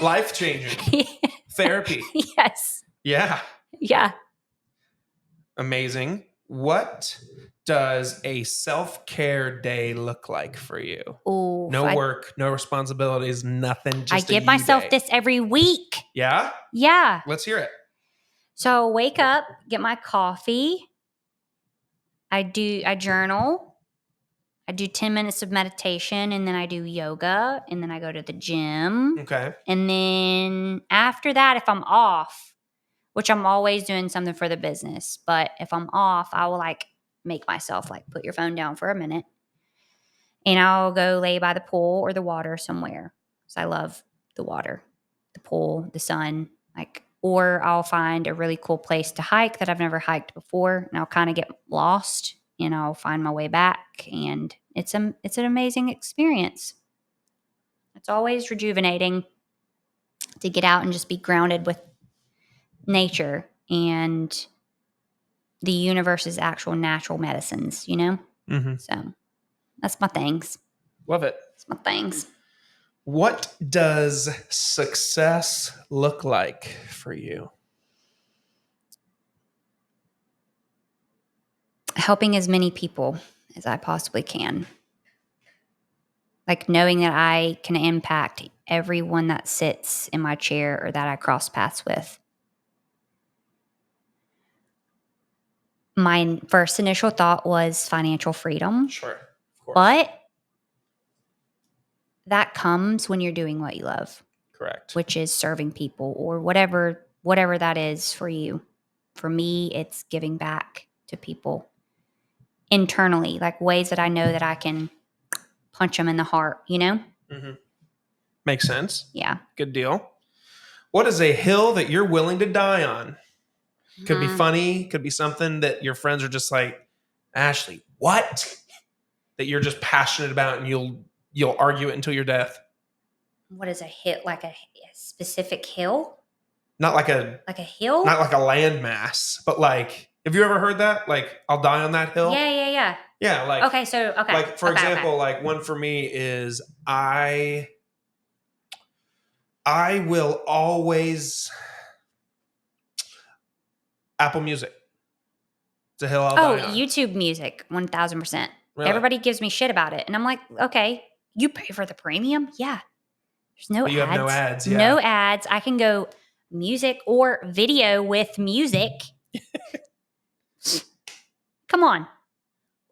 Life-changing. Therapy. Yes. Yeah. Yeah. Amazing. What does a self-care day look like for you? Ooh, no work, no responsibilities, nothing. Just I give myself this every week. Yeah? Yeah. Let's hear it. So wake up, get my coffee. I journal. I do 10 minutes of meditation, and then I do yoga, and then I go to the gym. Okay. And then after that, if I'm off, which I'm always doing something for the business, but if I'm off, I will make myself put your phone down for a minute, and I'll go lay by the pool or the water somewhere. So I love the water, the pool, the sun. or I'll find a really cool place to hike that I've never hiked before, and I'll kind of get lost, and I'll find my way back, and it's an amazing experience. It's always rejuvenating to get out and just be grounded with nature and the universe's actual natural medicines, you know? Mm-hmm. So that's my things. Love it. That's my things. What does success look like for you? Helping as many people as I possibly can. Like knowing that I can impact everyone that sits in my chair or that I cross paths with. My first initial thought was financial freedom. Sure. Of course. But that comes when you're doing what you love. Correct. Which is serving people or whatever that is for you. For me, it's giving back to people internally, like ways that I know that I can punch them in the heart, you know? Mm-hmm. Makes sense. Yeah. Good deal. What is a hill that you're willing to die on? Could be funny. Could be something that your friends are just like, Ashley, what? That you're just passionate about and you'll argue it until your death. What is a hill? Like a specific hill? Not like a hill? Not like a landmass, but like, have you ever heard that? Like, I'll die on that hill? Yeah. Yeah, like okay. Like for example, like one for me is I will always Apple Music. It's a hill I'll die on. YouTube Music, 1,000%. Really? Everybody gives me shit about it, and I'm like, okay, you pay for the premium? Yeah. There's no ads. You have no ads. Yeah. No ads. I can go music or video with music. Come on.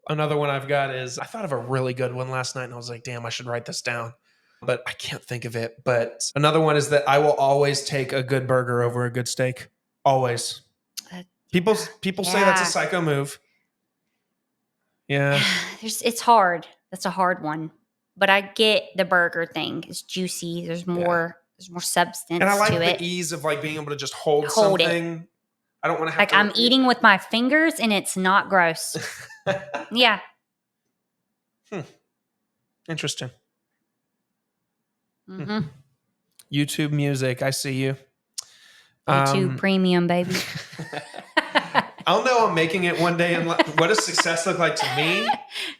Another one I've got is, I thought of a really good one last night and I was like, damn, I should write this down. But I can't think of it. But another one is that I will always take a good burger over a good steak. Always. People say that's a psycho move. Yeah. It's hard. That's a hard one. But I get the burger thing. It's juicy. There's more substance and I like to it. the ease of like being able to just hold something. It. I don't want to have like to I'm eating with my fingers and it's not gross. Yeah. Interesting. Mm-hmm. YouTube Music. I see you. YouTube Premium, baby. I'll know I'm making it one day. And what does success look like to me?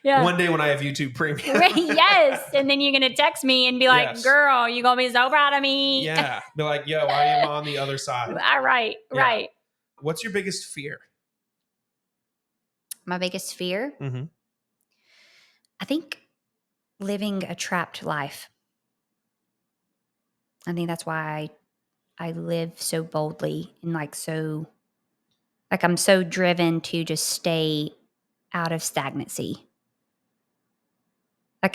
Yeah. One day when I have YouTube Premium. Yes. And then you're going to text me and be like, Yes. Girl, you going to be so proud of me. Yeah. Be like, yo, I am on the other side. Right. Yeah. Right. What's your biggest fear? My biggest fear? Mm-hmm. I think living a trapped life. I think that's why I live so boldly and I'm so driven to just stay out of stagnancy.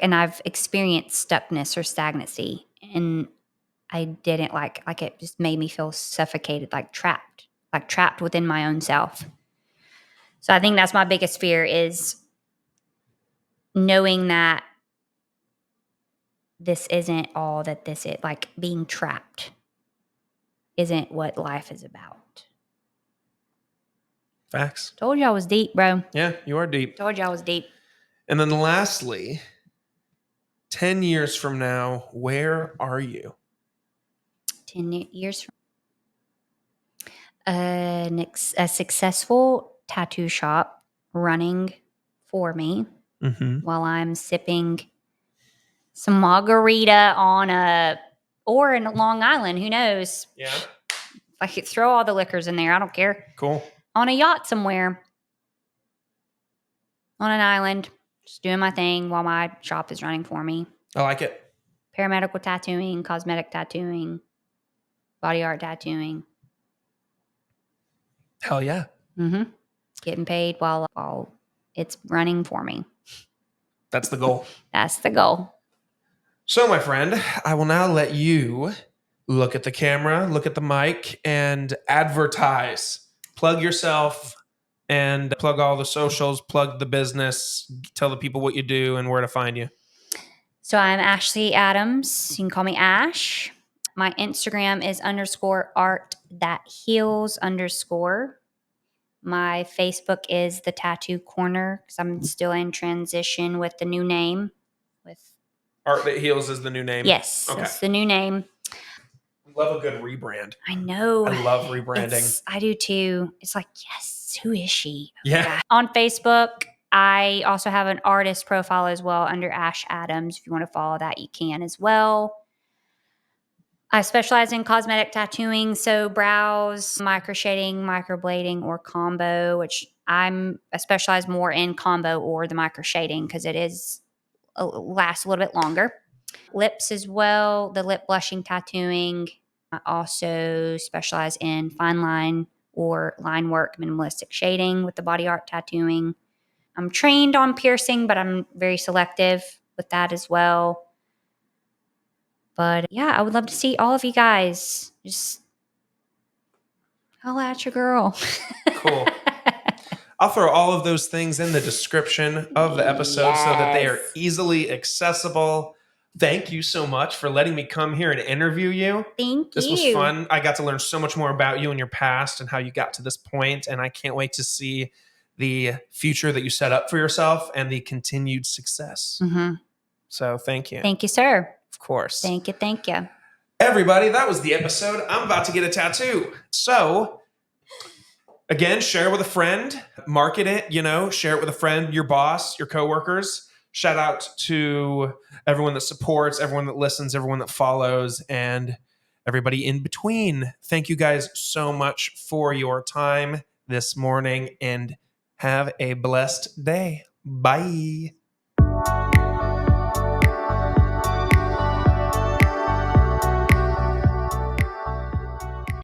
And I've experienced stuckness or stagnancy, and I didn't like it just made me feel suffocated, trapped within my own self. So I think that's my biggest fear, is knowing that this isn't all that this is. Like, being trapped isn't what life is about. Facts. Told you I was deep, bro. Yeah, you are deep. Told you I was deep. And then lastly, 10 years from now, where are you? 10 years from a successful tattoo shop running for me while I'm sipping some margarita or in Long Island. Who knows? Yeah. If I could throw all the liquors in there, I don't care. Cool. On a yacht somewhere. On an island. Just doing my thing while my shop is running for me. I like it. Paramedical tattooing, cosmetic tattooing, body art tattooing. Hell yeah. Mm-hmm. Getting paid while it's running for me. That's the goal. That's the goal. So, my friend, I will now let you look at the camera, look at the mic, and advertise. Plug yourself and plug all the socials, plug the business, tell the people what you do and where to find you. So I'm Ashley Adams. You can call me Ash. My Instagram is _art_that_heals_. My Facebook is The Tattoo Corner because I'm still in transition with the new name. With Art That Heals is the new name? Yes, Okay. that's the new name. Love a good rebrand. I know. I love rebranding. I do too. It's like, yes, who is she? Yeah. On Facebook, I also have an artist profile as well under Ash Adams. If you want to follow that, you can as well. I specialize in cosmetic tattooing, so brows, micro shading, microblading, or combo, which I specialize more in combo or the micro shading because it lasts a little bit longer. Lips as well, the lip blushing tattooing. I also specialize in fine line or line work, minimalistic shading with the body art tattooing. I'm trained on piercing, but I'm very selective with that as well. But yeah, I would love to see all of you guys. Just holla at your girl. Cool. I'll throw all of those things in the description of the episode so that they are easily accessible. Thank you so much for letting me come here and interview you. Thank you. This was fun. I got to learn so much more about you and your past and how you got to this point, and I can't wait to see the future that you set up for yourself and the continued success. So thank you. Thank you, sir. Of course. Thank you. Thank you. Everybody, that was the episode. I'm about to get a tattoo. So, again, share with a friend, market it, share it with a friend, your boss, your coworkers. Shout out to everyone that supports, everyone that listens, everyone that follows, and everybody in between. Thank you guys so much for your time this morning, and have a blessed day. Bye.